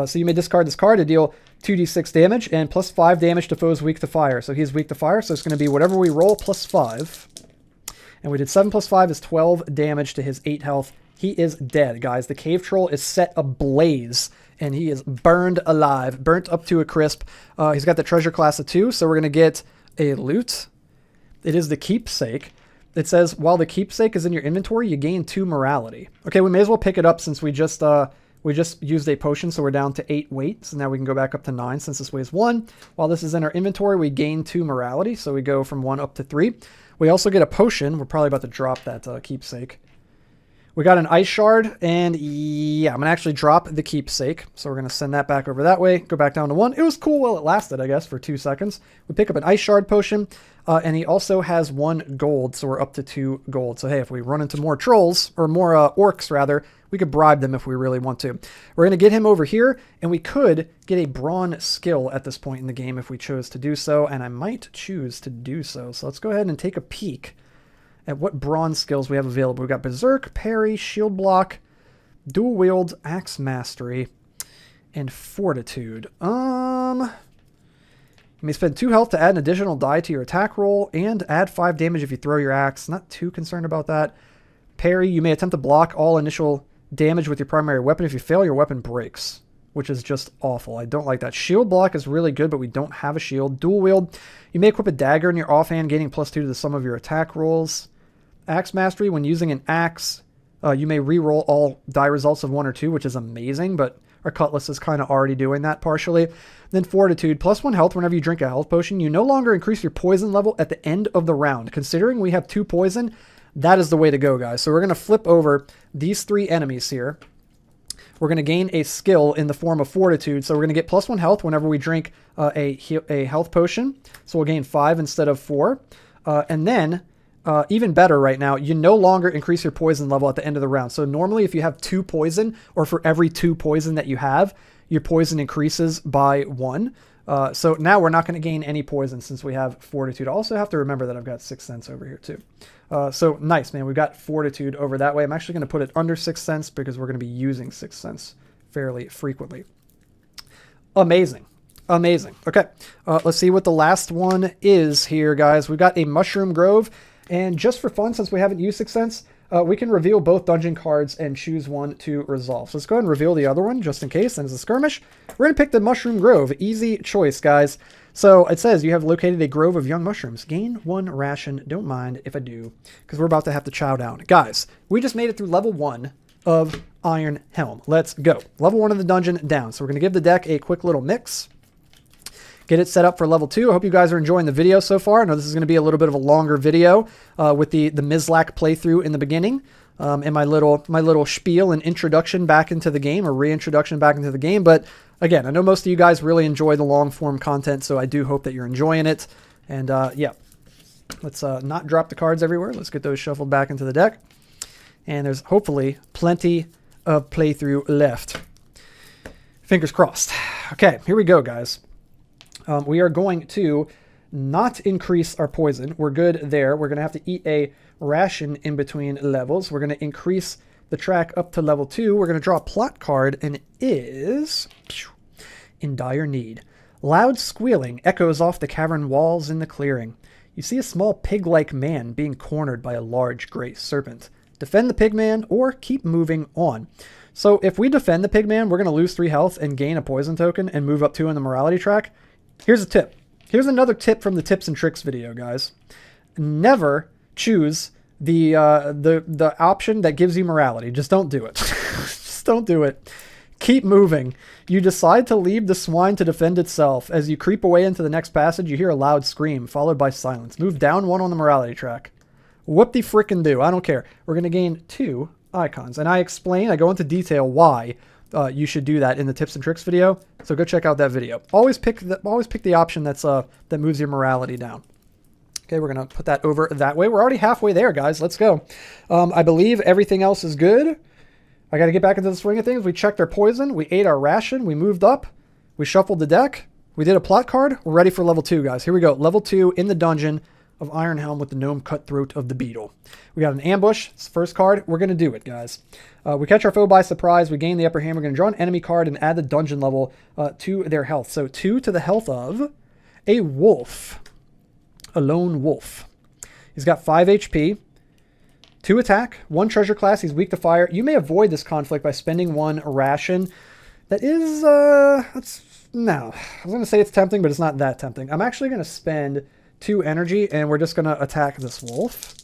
So you may discard this card to deal 2d6 damage and +5 damage to foes weak to fire. So he's weak to fire, so it's going to be whatever we roll +5. And we did 7 plus 5 is 12 damage to his 8 health. He is dead, guys. The cave troll is set ablaze, and he is burned alive, burnt up to a crisp. He's got the treasure class of 2, so we're going to get a loot. It is the keepsake. It says, while the keepsake is in your inventory, you gain 2 morality. Okay, we may as well pick it up since we just used a potion, so we're down to 8 weight. So now we can go back up to 9 since this weighs 1. While this is in our inventory, we gain 2 morality, so we go from 1 up to 3. We also get a potion. We're probably about to drop that keepsake. We got an ice shard, and yeah, I'm going to actually drop the keepsake. So we're going to send that back over that way, go back down to 1. It was cool while it lasted, I guess, for 2 seconds. We pick up an ice shard potion, and he also has 1 gold, so we're up to 2 gold. So hey, if we run into more trolls, or more orcs rather, we could bribe them if we really want to. We're going to get him over here, and we could get a brawn skill at this point in the game if we chose to do so, and I might choose to do so. So let's go ahead and take a peek at what bronze skills we have available. We've got Berserk, Parry, Shield Block, Dual Wield, Axe Mastery, and Fortitude. You may spend 2 health to add an additional die to your attack roll, and add 5 damage if you throw your axe. Not too concerned about that. Parry, you may attempt to block all initial damage with your primary weapon. If you fail, your weapon breaks, which is just awful. I don't like that. Shield Block is really good, but we don't have a shield. Dual Wield, you may equip a dagger in your offhand, gaining +2 to the sum of your attack rolls. Axe Mastery, when using an axe, you may re-roll all die results of 1 or 2, which is amazing, but our Cutlass is kind of already doing that partially. Then Fortitude, +1 health whenever you drink a health potion. You no longer increase your poison level at the end of the round. Considering we have 2 poison, that is the way to go, guys. So we're going to flip over these 3 enemies here. We're going to gain a skill in the form of Fortitude. So we're going to get +1 health whenever we drink a health potion. So we'll gain 5 instead of 4. And then, even better right now, you no longer increase your poison level at the end of the round. So normally if you have 2 poison, or for every 2 poison that you have, your poison increases by 1. So now we're not going to gain any poison since we have Fortitude. I also have to remember that I've got 6th Sense over here too. So nice, man. We've got Fortitude over that way. I'm actually going to put it under 6th Sense because we're going to be using 6th Sense fairly frequently. Amazing. Amazing. Okay, let's see what the last one is here, guys. We've got a Mushroom Grove, and just for fun, since we haven't used 6th Sense, we can reveal both dungeon cards and choose one to resolve. So let's go ahead and reveal the other one just in case, and as a skirmish, we're going to pick the Mushroom Grove. Easy choice, guys. So it says you have located a grove of young mushrooms. Gain 1 ration. Don't mind if I do, because we're about to have to chow down. Guys, we just made it through level 1 of Iron Helm. Let's go. Level 1 of the dungeon down. So we're going to give the deck a quick little mix. Get it set up for level 2. I hope you guys are enjoying the video so far. I know this is going to be a little bit of a longer video with the Mizlak playthrough in the beginning. And my little spiel and introduction back into the game, or reintroduction back into the game. But again, I know most of you guys really enjoy the long form content, so I do hope that you're enjoying it. And yeah, let's not drop the cards everywhere. Let's get those shuffled back into the deck. And there's hopefully plenty of playthrough left. Fingers crossed. Okay, here we go, guys. We are going to not increase our poison. We're good there. We're going to have to eat a ration in between levels. We're going to increase the track up to level 2. We're going to draw a plot card, and it is in dire need. Loud squealing echoes off the cavern walls in the clearing. You see a small pig-like man being cornered by a large gray serpent. Defend the pigman or keep moving on. So if we defend the pigman, we're going to lose 3 health and gain a poison token and move up 2 in the morality track. Here's a tip. Here's another tip from the tips and tricks video, guys. Never choose the option that gives you morality. Just don't do it. Just don't do it. Keep moving. You decide to leave the swine to defend itself. As you creep away into the next passage, you hear a loud scream, followed by silence. Move down 1 on the morality track. Whoop de frickin' do. I don't care. We're going to gain 2 icons. And I go into detail why you should do that in the tips and tricks video. So go check out that video. Always pick the option that's that moves your morality down. Okay, we're going to put that over that way. We're already halfway there, guys. Let's go. I believe everything else is good. I got to get back into the swing of things. We checked our poison. We ate our ration. We moved up. We shuffled the deck. We did a plot card. We're ready for level 2, guys. Here we go. Level 2 in the dungeon of Iron Helm with the gnome cutthroat of the beetle. We got an ambush. It's the first card. We're going to do it, guys. We catch our foe by surprise. We gain the upper hand. We're going to draw an enemy card and add the dungeon level to their health. So 2 to the health of a wolf. A lone wolf. He's got 5 HP. 2 attack, 1 treasure class. He's weak to fire. You may avoid this conflict by spending 1 ration. That is, no. I was going to say it's tempting, but it's not that tempting. I'm actually going to spend 2 energy, and we're just going to attack this wolf.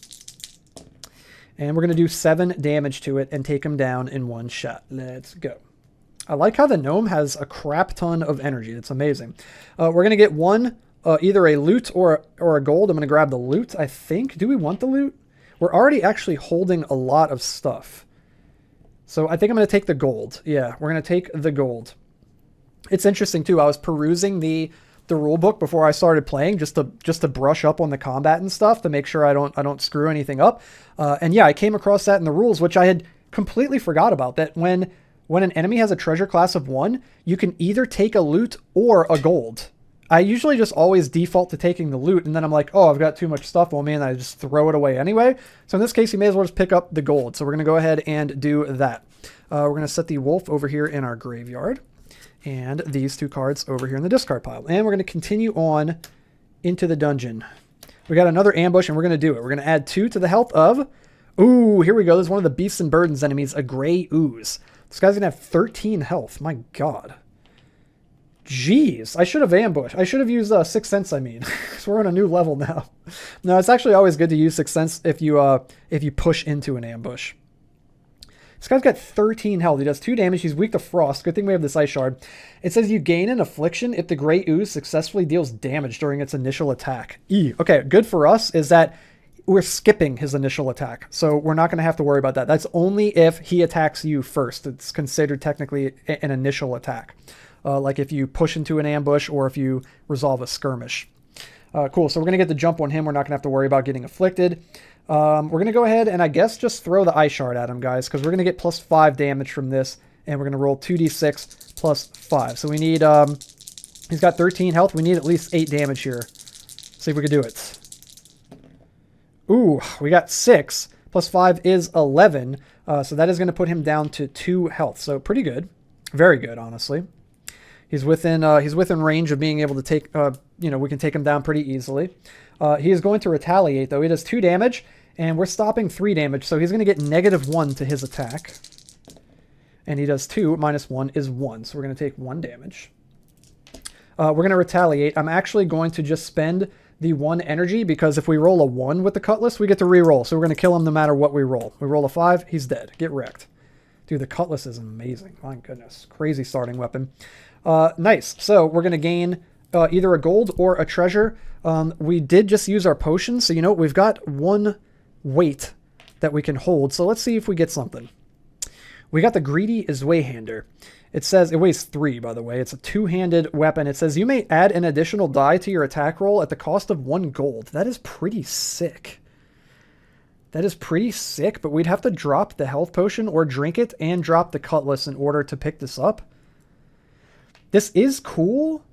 And we're going to do 7 damage to it and take him down in 1 shot. Let's go. I like how the gnome has a crap ton of energy. It's amazing. We're going to get 1, either a loot or a gold. I'm going to grab the loot, I think. Do we want the loot? We're already actually holding a lot of stuff. So I think I'm going to take the gold. Yeah, we're going to take the gold. It's interesting, too. I was perusing the rule book before I started playing just to brush up on the combat and stuff to make sure I don't screw anything up. And yeah, I came across that in the rules, which I had completely forgot about, that when an enemy has a treasure class of 1, you can either take a loot or a gold. I usually just always default to taking the loot, and then I'm like, oh, I've got too much stuff on me, and I just throw it away anyway. So in this case, you may as well just pick up the gold. So we're going to go ahead and do that. We're going to set the wolf over here in our graveyard, and these 2 cards over here in the discard pile. And we're going to continue on into the dungeon. We got another ambush, and we're going to do it. We're going to add 2 to the health of... Ooh, here we go. This is one of the Beasts and Burdens enemies, a gray ooze. This guy's going to have 13 health. My God. Jeez, I should have ambushed. I should have used Sixth Sense, I mean. Because we're on a new level now. No, it's actually always good to use Sixth Sense if you push into an ambush. This guy's got 13 health. He does 2 damage. He's weak to frost. Good thing we have this ice shard. It says you gain an affliction if the gray ooze successfully deals damage during its initial attack. Okay, good for us is that we're skipping his initial attack. So we're not going to have to worry about that. That's only if he attacks you first. It's considered technically an initial attack. Like if you push into an ambush or if you resolve a skirmish. Cool, so we're going to get the jump on him. We're not going to have to worry about getting afflicted. We're going to go ahead and I guess just throw the ice shard at him, guys, because we're going to get plus 5 damage from this, and we're going to roll 2d6 plus 5. So we need, he's got 13 health. We need at least 8 damage here. See if we can do it. Ooh, we got 6. Plus 5 is 11. So that is going to put him down to 2 health. So pretty good. Very good, honestly. He's within range of being able to take, we can take him down pretty easily. He is going to retaliate, though. He does 2 damage, and we're stopping 3 damage, so he's going to get -1 to his attack. And he does 2, -1 is 1, so we're going to take 1 damage. We're going to retaliate. I'm actually going to just spend the 1 energy, because if we roll a 1 with the cutlass, we get to re-roll, so we're going to kill him no matter what we roll. We roll a 5, he's dead. Get wrecked. Dude, the cutlass is amazing. My goodness. Crazy starting weapon. Nice. So we're going to gain either a gold or a treasure. We did just use our potion, so you know we've got 1 weight that we can hold. So let's see if we get something. We got the Greedy Zweihander. It says, it weighs 3, by the way. It's a 2-handed weapon. It says you may add an additional die to your attack roll at the cost of 1 gold. That is pretty sick. That is pretty sick, but we'd have to drop the health potion or drink it and drop the cutlass in order to pick this up. This is cool,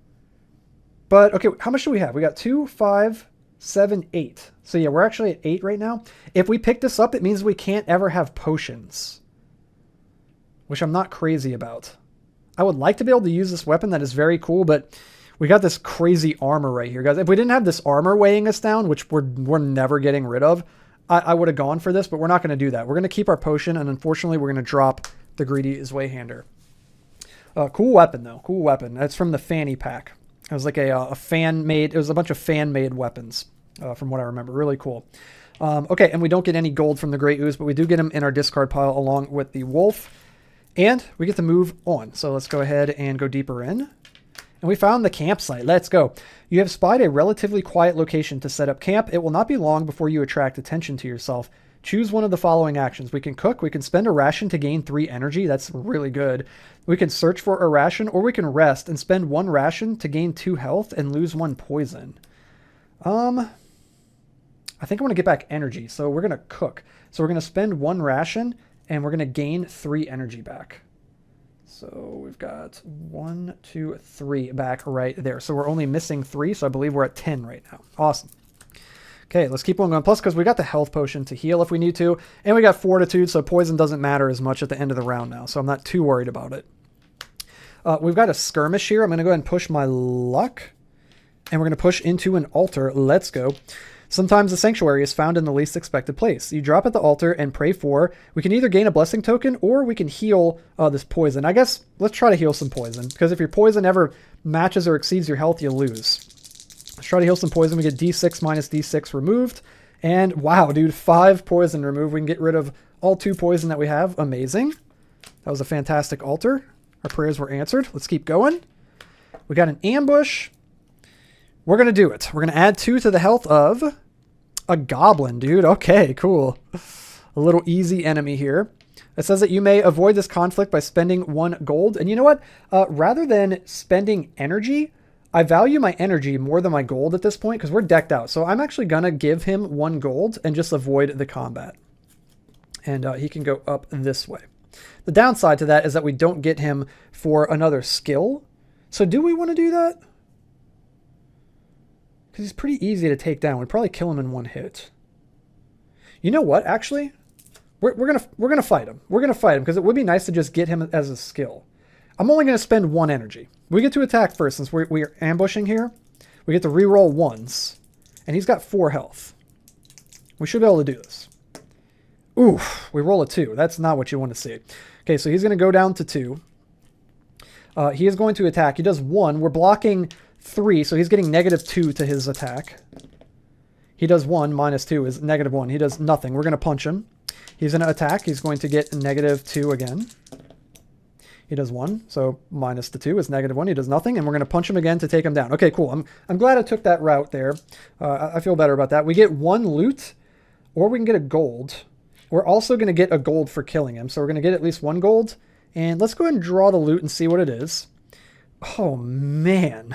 but okay, how much do we have? We got 2, 5, 7, 8. So yeah, we're actually at 8 right now. If we pick this up, it means we can't ever have potions, which I'm not crazy about. I would like to be able to use this weapon. That is very cool, but we got this crazy armor right here, guys. If we didn't have this armor weighing us down, which we're never getting rid of, I would have gone for this, but we're not going to do that. We're going to keep our potion, and unfortunately, we're going to drop the Greedy Zweihander. Cool weapon, though. Cool weapon. That's from the fanny pack. It was like a fan-made... It was a bunch of fan-made weapons, from what I remember. Really cool. Okay, and we don't get any gold from the Great Ooze, but we do get them in our discard pile along with the Wolf. And we get to move on. So let's go ahead and go deeper in. And we found the campsite. Let's go. You have spied a relatively quiet location to set up camp. It will not be long before you attract attention to yourself. Choose one of the following actions. We can cook. We can spend a ration to gain 3 energy. That's really good. We can search for a ration, or we can rest and spend 1 ration to gain 2 health and lose 1 poison. I think I want to get back energy, so we're going to cook. So we're going to spend 1 ration, and we're going to gain 3 energy back. So we've got 1, 2, 3 back right there. So we're only missing 3, so I believe we're at 10 right now. Awesome. Okay, let's keep on going. Plus, because we got the health potion to heal if we need to, and we got fortitude, so poison doesn't matter as much at the end of the round now, so I'm not too worried about it. We've got a skirmish here. I'm going to go ahead and push my luck, and we're going to push into an altar. Let's go. Sometimes the sanctuary is found in the least expected place. You drop at the altar and pray for. We can either gain a blessing token or we can heal this poison. I guess let's try to heal some poison, because if your poison ever matches or exceeds your health, you lose. Let's try to heal some poison. We get D6 minus D6 removed. And wow, dude, 5 poison removed. We can get rid of all 2 poison that we have. Amazing. That was a fantastic altar. Our prayers were answered. Let's keep going. We got an ambush. We're going to do it. We're going to add 2 to the health of a goblin, dude. Okay, cool. A little easy enemy here. It says that you may avoid this conflict by spending 1 gold. And you know what? Rather than spending energy, I value my energy more than my gold at this point because we're decked out. So I'm actually going to give him 1 gold and just avoid the combat. And he can go up this way. The downside to that is that we don't get him for another skill. So do we want to do that? Because he's pretty easy to take down. We'd probably kill him in 1 hit. You know what? Actually, we're gonna fight him. We're gonna fight him because it would be nice to just get him as a skill. I'm only gonna spend 1 energy. We get to attack first since we're ambushing here. We get to reroll 1s, and he's got 4 health. We should be able to do this. Oof! We roll a 2. That's not what you want to see. Okay, so he's gonna go down to 2. He is going to attack. He does 1. We're blocking 3, so he's getting -2 to his attack. He does 1, -2 is -1. He does nothing. We're going to punch him. He's going to attack. He's going to get -2 again. He does 1, so -2 is -1. He does nothing, and we're going to punch him again to take him down. Okay, cool. I'm glad I took that route there. I feel better about that. We get 1 loot, or we can get a gold. We're also going to get a gold for killing him, so we're going to get at least 1 gold. And let's go ahead and draw the loot and see what it is. Oh, man.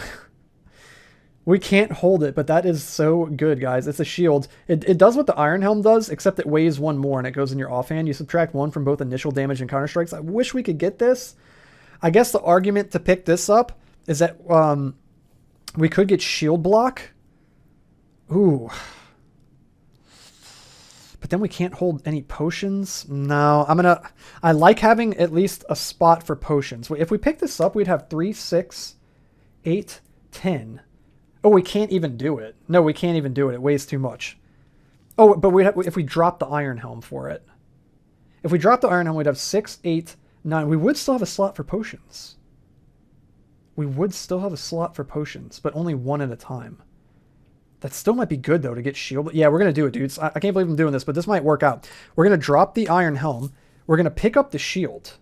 We can't hold it, but that is so good, guys. It's a shield. It does what the Iron Helm does, except it weighs 1 more and it goes in your offhand. You subtract 1 from both initial damage and counter strikes. I wish we could get this. I guess the argument to pick this up is that we could get shield block. Ooh. But then we can't hold any potions. No, I like having at least a spot for potions. If we pick this up, we'd have 3, 6, 8, 10. Oh, we can't even do it. No, we can't even do it. It weighs too much. Oh, but if we drop the Iron Helm for it. If we drop the Iron Helm, we'd have 6, 8, 9. We would still have a slot for potions. We would still have a slot for potions, but only 1 at a time. That still might be good, though, to get shield. Yeah, we're going to do it, dudes. I can't believe I'm doing this, but this might work out. We're going to drop the Iron Helm. We're going to pick up the shield.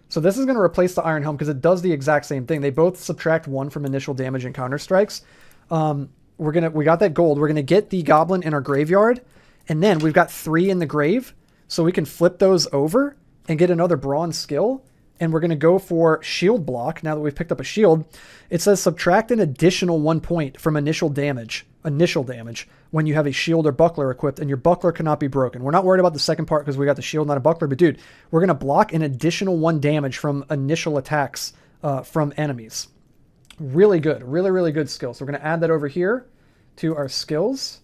So this is going to replace the Iron Helm because it does the exact same thing. They both subtract 1 from initial damage and counter strikes. We got that gold. We're going to get the goblin in our graveyard, and then we've got 3 in the grave, so we can flip those over and get another bronze skill. And we're going to go for shield block. Now that we've picked up a shield, it says subtract an additional 1 point from initial damage when you have a shield or buckler equipped, and your buckler cannot be broken. We're not worried about the second part because we got the shield, not a buckler, but dude, we're going to block an additional 1 damage from initial attacks from enemies. Really good. Really, really good skill. So we're going to add that over here to our skills.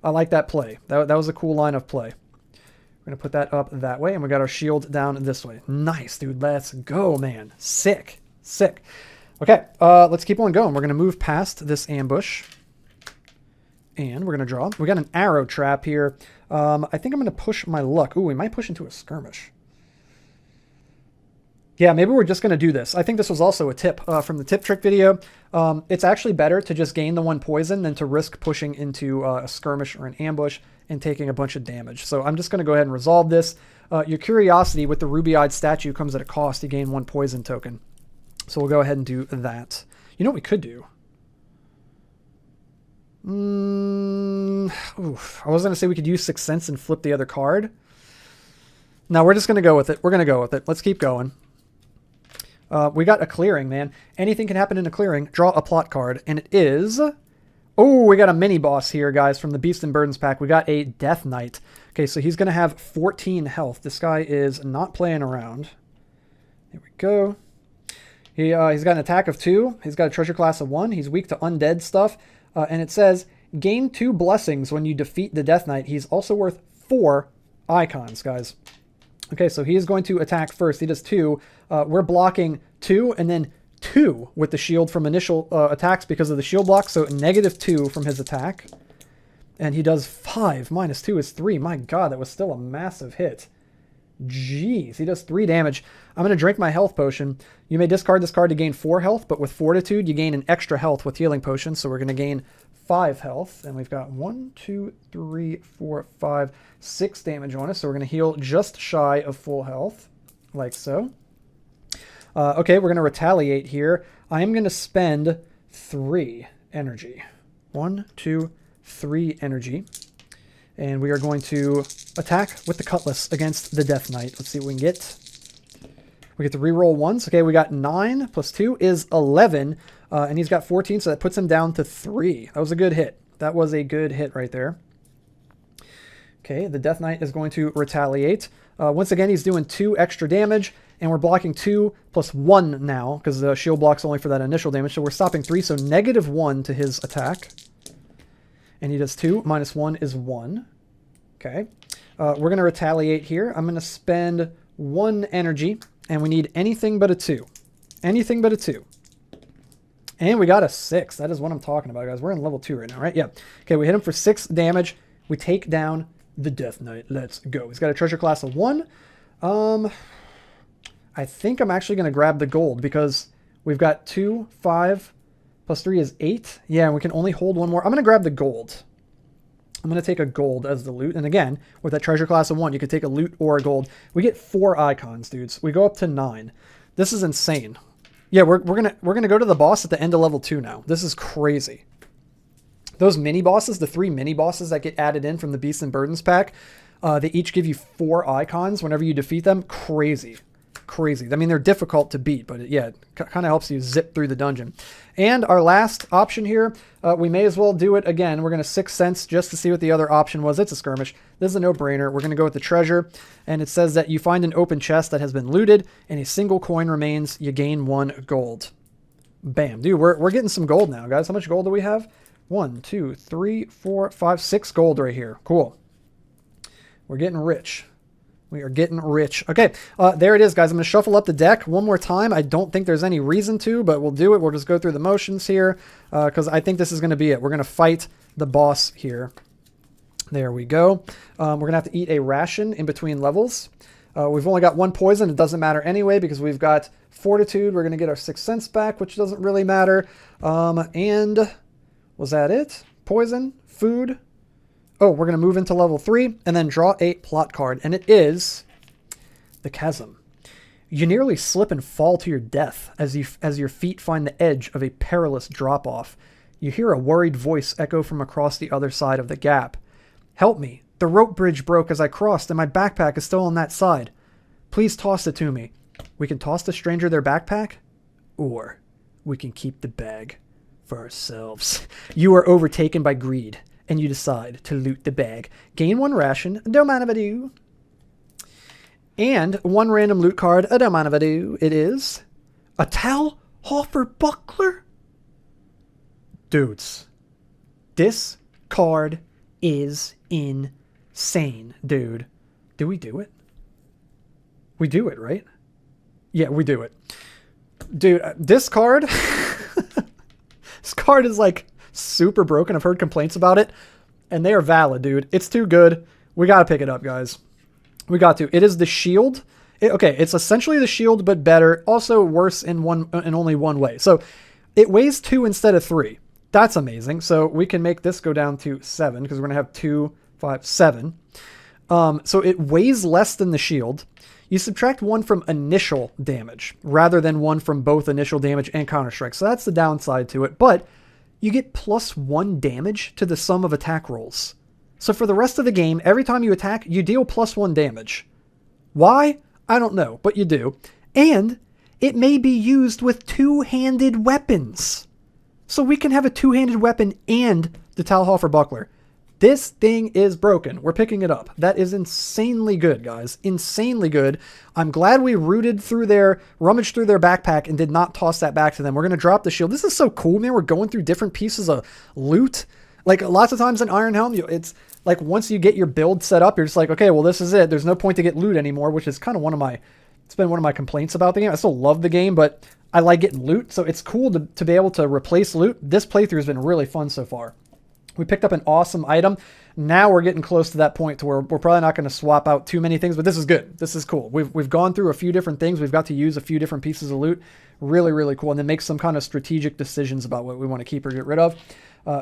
I like that play. That was a cool line of play. We're going to put that up that way, and we got our shield down this way. Nice, dude. Let's go, man. Sick. Sick. Okay, let's keep on going. We're going to move past this ambush, and we're going to draw. We got an arrow trap here. I think I'm going to push my luck. Ooh, we might push into a skirmish. Yeah, maybe we're just going to do this. I think this was also a tip from the tip trick video. It's actually better to just gain the 1 poison than to risk pushing into a skirmish or an ambush and taking a bunch of damage. So I'm just going to go ahead and resolve this. Your curiosity with the ruby-eyed statue comes at a cost. You gain 1 poison token. So we'll go ahead and do that. You know what we could do? Oof. I was going to say we could use Sixth Sense and flip the other card. No, we're just going to go with it. We're going to go with it. Let's keep going. We got a clearing, man. Anything can happen in a clearing. Draw a plot card, and it is... Oh, we got a mini-boss here, guys, from the Beasts and Burdens pack. We got a Death Knight. Okay, so he's going to have 14 health. This guy is not playing around. There we go. He's got an attack of 2. He's got a treasure class of 1. He's weak to undead stuff. And it says, gain 2 blessings when you defeat the Death Knight. He's also worth 4 icons, guys. Okay, so he is going to attack first. He does 2. We're blocking 2 and then 2 with the shield from initial attacks because of the shield block. So -2 from his attack. And he does 5. Minus 2 is 3. My god, that was still a massive hit. Jeez, he does 3 damage. I'm going to drink my health potion. You may discard this card to gain 4 health, but with Fortitude, you gain an extra health with healing potions. So we're going to gain 5 health. And we've got 1, 2, 3, 4, 5, 6 damage on us. So we're going to heal just shy of full health, like so. Okay, we're going to retaliate here. I am going to spend 3 energy. 1, 2, 3 energy. And we are going to attack with the Cutlass against the Death Knight. Let's see what we can get. We get to reroll once. Okay, we got 9 plus 2 is 11. And he's got 14, so that puts him down to 3. That was a good hit. That was a good hit right there. Okay, the Death Knight is going to retaliate. Once again, he's doing 2 extra damage. And we're blocking 2 plus 1 now, because the shield block's only for that initial damage. So we're stopping 3, so -1 to his attack. And he does 2. Minus 1 is 1. Okay. We're going to retaliate here. I'm going to spend 1 energy. And we need anything but a 2. Anything but a 2. And we got a 6. That is what I'm talking about, guys. We're in level 2 right now, right? Yeah. Okay, we hit him for 6 damage. We take down the Death Knight. Let's go. He's got a treasure class of 1. I think I'm actually going to grab the gold because we've got 2, 5, plus 3 is 8. Yeah, and we can only hold 1 more. I'm going to grab the gold. I'm going to take a gold as the loot. And again, with that treasure class of 1, you could take a loot or a gold. We get 4 icons, dudes. We go up to 9. This is insane. Yeah, we're gonna go to the boss at the end of level 2 now. This is crazy. Those mini bosses, the 3 mini bosses that get added in from the Beasts and Burdens pack, they each give you 4 icons whenever you defeat them. Crazy. Crazy. I mean, they're difficult to beat, but yeah, it kind of helps you zip through the dungeon. And our last option here, we may as well do it again. We're going to 6 cents just to see what the other option was. It's a skirmish. This is a no-brainer. We're going to go with the treasure, and it says that you find an open chest that has been looted, and a single coin remains. You gain 1 gold. Bam. Dude, we're getting some gold now, guys. How much gold do we have? 1, 2, 3, 4, 5, 6 gold right here. Cool. We're getting rich. We are getting rich. Okay, there it is, guys. I'm going to shuffle up the deck one more time. I don't think there's any reason to, but we'll do it. We'll just go through the motions here because I think this is going to be it. We're going to fight the boss here. There we go. We're going to have to eat a ration in between levels. We've only got 1 poison. It doesn't matter anyway because we've got Fortitude. We're going to get our 6 cents back, which doesn't really matter. And was that it? Poison? Food? Oh, we're going to move into level 3 and then draw a plot card. And it is the Chasm. You nearly slip and fall to your death as your feet find the edge of a perilous drop-off. You hear a worried voice echo from across the other side of the gap. Help me. The rope bridge broke as I crossed and my backpack is still on that side. Please toss it to me. We can toss the stranger their backpack, or we can keep the bag for ourselves. You are overtaken by greed, and you decide to loot the bag. Gain 1 ration, don't mind if I do. And 1 random loot card, don't mind if I do. It is a Talhalfer buckler. Dudes, this card is insane, dude. Do we do it? We do it, right? Yeah, we do it. Dude, this card, this card is like super broken. I've heard complaints about it, and they are valid, dude. It's too good. We got to pick it up, guys. We got to. It is the shield. Okay, it's essentially the shield, but better. Also worse in only one way. So it weighs 2 instead of 3. That's amazing. So we can make this go down to 7 because we're going to have 2, 5, 7. So it weighs less than the shield. You subtract 1 from initial damage rather than 1 from both initial damage and counter-strike. So that's the downside to it. But you get +1 damage to the sum of attack rolls. So for the rest of the game, every time you attack, you deal +1 damage. Why? I don't know, but you do. And it may be used with 2-handed weapons. So we can have a 2-handed weapon and the Talhalfer buckler. This thing is broken. We're picking it up. That is insanely good, guys. Insanely good. I'm glad we rummaged through their backpack and did not toss that back to them. We're going to drop the shield. This is so cool, man. We're going through different pieces of loot. Like lots of times in Iron Helm, it's like once you get your build set up, you're just like, okay, well, this is it. There's no point to get loot anymore, which is kind of it's been one of my complaints about the game. I still love the game, but I like getting loot. So it's cool to be able to replace loot. This playthrough has been really fun so far. We picked up an awesome item. Now we're getting close to that point to where we're probably not going to swap out too many things, but this is good. This is cool. We've gone through a few different things. We've got to use a few different pieces of loot. Really, really cool. And then make some kind of strategic decisions about what we want to keep or get rid of.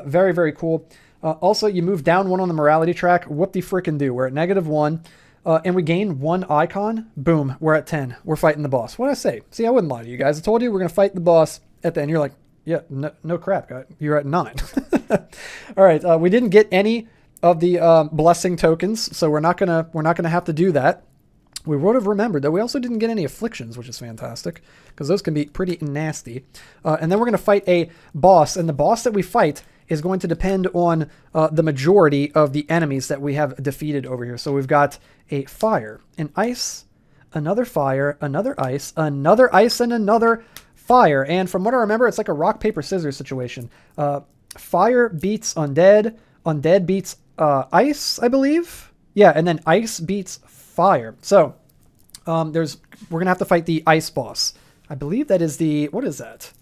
Very, very cool. Also, you move down 1 on the morality track. Whoop-de-frickin-do. We're at -1. And we gain 1 icon. Boom. We're at 10. We're fighting the boss. What did I say? See, I wouldn't lie to you guys. I told you we're going to fight the boss at the end. You're like, yeah, no crap, guy. You're at 9. All right. We didn't get any of the blessing tokens, so we're not gonna have to do that. We would have remembered that we also didn't get any afflictions, which is fantastic because those can be pretty nasty. And then we're gonna fight a boss, and the boss that we fight is going to depend on the majority of the enemies that we have defeated over here. So we've got a fire, an ice, another fire, another ice, and another fire. And from what I remember, it's like a rock, paper, scissors situation. Fire beats undead, undead beats ice, I believe. Yeah, and then ice beats fire. So we're gonna have to fight the ice boss. I believe that is what is that?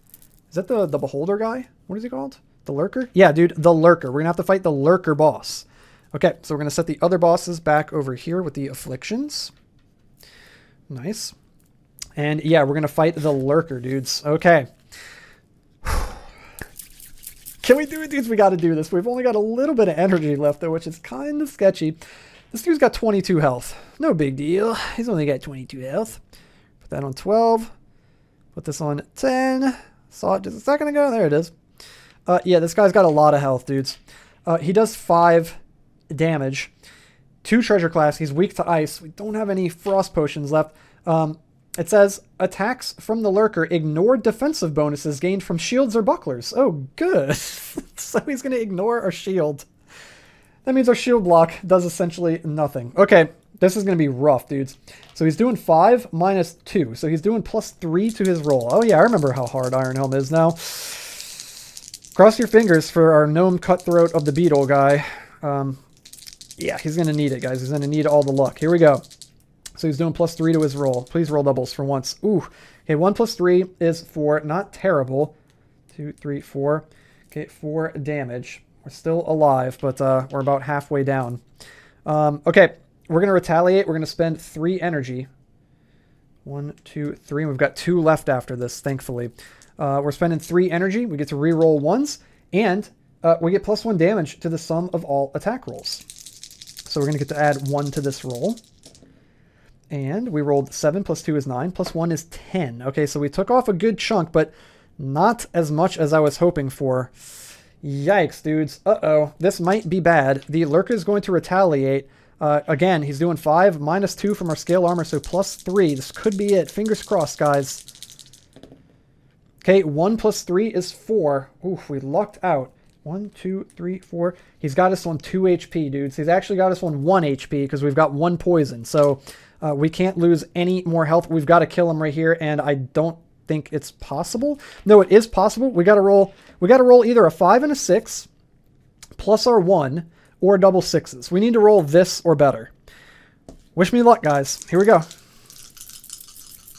Is that the beholder guy? What is he called? The lurker? Yeah, dude, the lurker. We're gonna have to fight the lurker boss. Okay, so we're gonna set the other bosses back over here with the afflictions. Nice. And yeah, we're gonna fight the lurker, dudes. Okay. Can we do it, dudes? We got to do this. We've only got a little bit of energy left, though, which is kind of sketchy. This dude's got 22 health. No big deal. He's only got 22 health. Put that on 12. Put this on 10. Saw it just a second ago. There it is. Yeah, this guy's got a lot of health, dudes. He does 5 damage. 2 treasure class. He's weak to ice. We don't have any frost potions left. It says, attacks from the lurker ignore defensive bonuses gained from shields or bucklers. Oh, good. So he's going to ignore our shield. That means our shield block does essentially nothing. Okay, this is going to be rough, dudes. So he's doing 5 minus 2. So he's doing +3 to his roll. Oh, yeah, I remember how hard Iron Helm is now. Cross your fingers for our gnome cutthroat of the beetle guy. Yeah, he's going to need it, guys. He's going to need all the luck. Here we go. So he's doing +3 to his roll. Please roll doubles for once. Ooh. Okay, 1 + 3 is 4. Not terrible. 2, 3, 4. Okay, 4 damage. We're still alive, but we're about halfway down. Okay, we're going to retaliate. We're going to spend 3 energy. 1, 2, 3. And we've got 2 left after this, thankfully. We're spending 3 energy. We get to re-roll 1s. And we get +1 damage to the sum of all attack rolls. So we're going to get to add 1 to this roll. And we rolled 7 + 2 is 9, +1 is 10. Okay, so we took off a good chunk, but not as much as I was hoping for. Yikes, dudes. Uh-oh. This might be bad. The lurker is going to retaliate. Again, he's doing 5 minus 2 from our scale armor, so +3. This could be it. Fingers crossed, guys. Okay, 1 + 3 is 4. Oof, we lucked out. 1, 2, 3, 4. He's got us on 2 HP, dudes. He's actually got us on 1 HP because we've got 1 poison. So we can't lose any more health. We've got to kill him right here, and I don't think it's possible. No, it is possible. We got to roll either a 5 and a 6 plus our 1 or double 6s. We need to roll this or better. Wish me luck, guys. Here we go.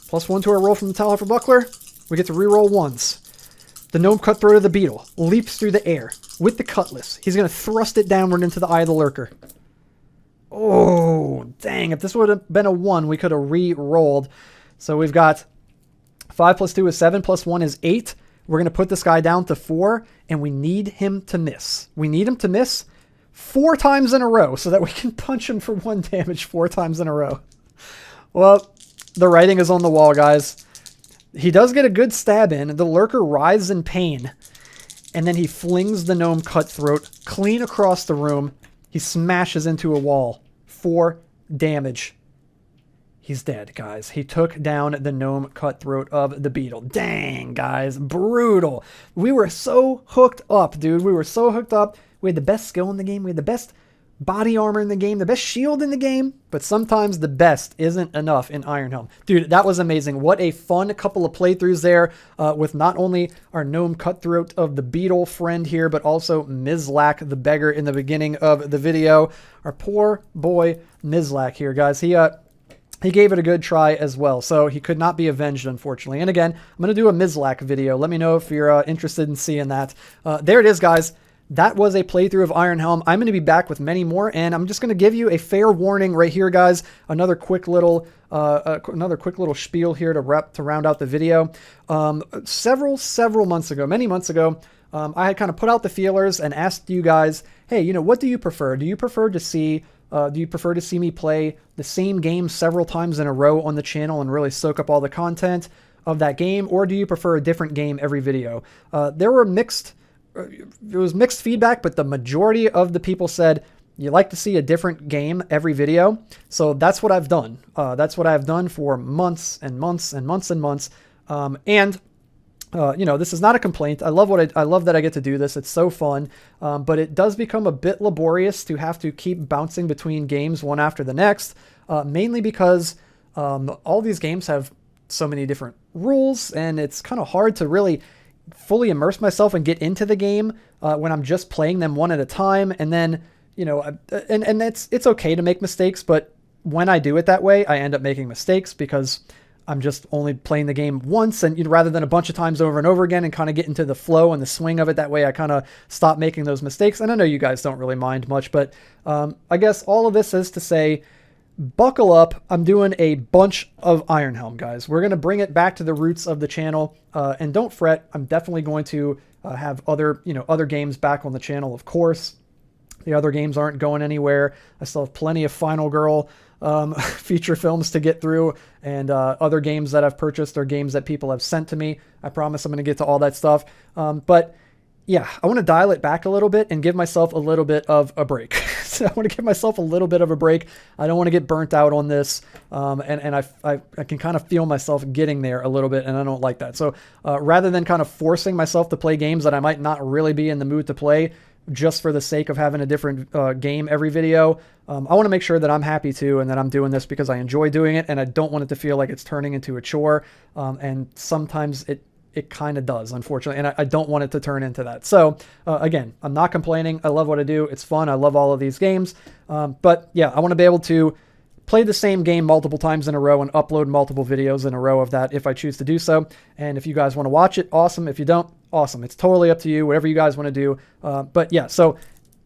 +1 to our roll from the Talhuffer Buckler. We get to re-roll 1s. The gnome cutthroat of the beetle leaps through the air with the cutlass. He's going to thrust it downward into the eye of the lurker. Oh, dang. If this would have been a 1, we could have re-rolled. So we've got 5 + 2 is 7, +1 is 8. We're going to put this guy down to 4, and we need him to miss. We need him to miss 4 times in a row so that we can punch him for 1 damage 4 times in a row. Well, the writing is on the wall, guys. He does get a good stab in. The lurker writhes in pain, and then he flings the gnome cutthroat clean across the room. He smashes into a wall. 4 damage. He's dead, guys. He took down the gnome cutthroat of the beetle. Dang, guys. Brutal. We were so hooked up, dude. We were so hooked up. We had the best skill in the game. We had the best body armor in the game, the best shield in the game, but sometimes the best isn't enough in Iron Helm. Dude, that was amazing. What a fun couple of playthroughs there with not only our gnome cutthroat of the beetle friend here, but also Mizlak, the beggar in the beginning of the video. Our poor boy Mizlak here, guys. He gave it a good try as well, so he could not be avenged, unfortunately. And again, I'm going to do a Mizlak video. Let me know if you're interested in seeing that. There it is, guys. that was a playthrough of Iron Helm. I'm going to be back with many more, and I'm just going to give you a fair warning right here, guys. Another quick little spiel here to round out the video. Several months ago, many months ago, I had kind of put out the feelers and asked you guys, hey, you know, what do you prefer? Do you prefer to see me play the same game several times in a row on the channel and really soak up all the content of that game, or do you prefer a different game every video? There was mixed feedback, but the majority of the people said you like to see a different game every video. So that's what I've done. That's what I've done for months and months and months and months. You know, this is not a complaint. I love that I get to do this. It's so fun. But it does become a bit laborious to have to keep bouncing between games one after the next, mainly because all these games have so many different rules, and it's kind of hard to really fully immerse myself and get into the game when I'm just playing them one at a time. And then, you know, and it's okay to make mistakes, but when I do it that way, I end up making mistakes because I'm just only playing the game once, and, you know, rather than a bunch of times over and over again, and kind of get into the flow and the swing of it. That way I kind of stop making those mistakes. And I know you guys don't really mind much, but I guess all of this is to say, buckle up. I'm doing a bunch of Iron Helm, guys. We're going to bring it back to the roots of the channel, and don't fret. I'm definitely going to have other games back on the channel, of course. The other games aren't going anywhere. I still have plenty of Final Girl feature films to get through, and other games that I've purchased or games that people have sent to me. I promise I'm going to get to all that stuff. But yeah, I want to dial it back a little bit and give myself a little bit of a break. So I want to give myself a little bit of a break. I don't want to get burnt out on this. And I can kind of feel myself getting there a little bit, and I don't like that. So rather than kind of forcing myself to play games that I might not really be in the mood to play, just for the sake of having a different game every video, I want to make sure that I'm happy too, and that I'm doing this because I enjoy doing it, and I don't want it to feel like it's turning into a chore. And sometimes it kind of does, unfortunately, and I don't want it to turn into that. So again, I'm not complaining. I love what I do. It's fun. I love all of these games. But yeah, I want to be able to play the same game multiple times in a row and upload multiple videos in a row of that if I choose to do so. And if you guys want to watch it, awesome. If you don't, awesome. It's totally up to you, whatever you guys want to do. But yeah, so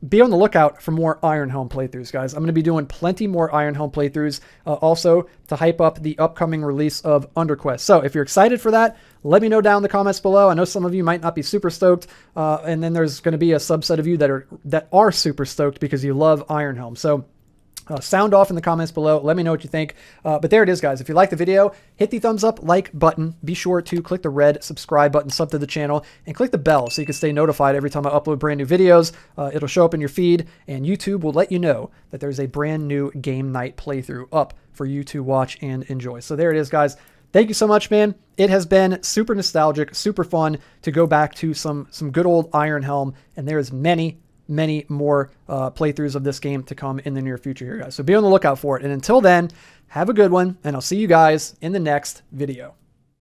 be on the lookout for more Iron Helm playthroughs, guys. I'm going to be doing plenty more Iron Helm playthroughs, also to hype up the upcoming release of UnderQuest. So if you're excited for that, let me know down in the comments below. I know some of you might not be super stoked, and then there's going to be a subset of you that are super stoked because you love Iron Helm. So sound off in the comments below. Let me know what you think. But there it is, guys. If you like the video, hit the thumbs up, like button. Be sure to click the red subscribe button, sub to the channel, and click the bell so you can stay notified every time I upload brand new videos. It'll show up in your feed, and YouTube will let you know that there's a brand new game night playthrough up for you to watch and enjoy. So there it is, guys. Thank you so much, man. It has been super nostalgic, super fun to go back to some good old Iron Helm, and there's many more playthroughs of this game to come in the near future here, guys. So be on the lookout for it. And until then, have a good one, and I'll see you guys in the next video.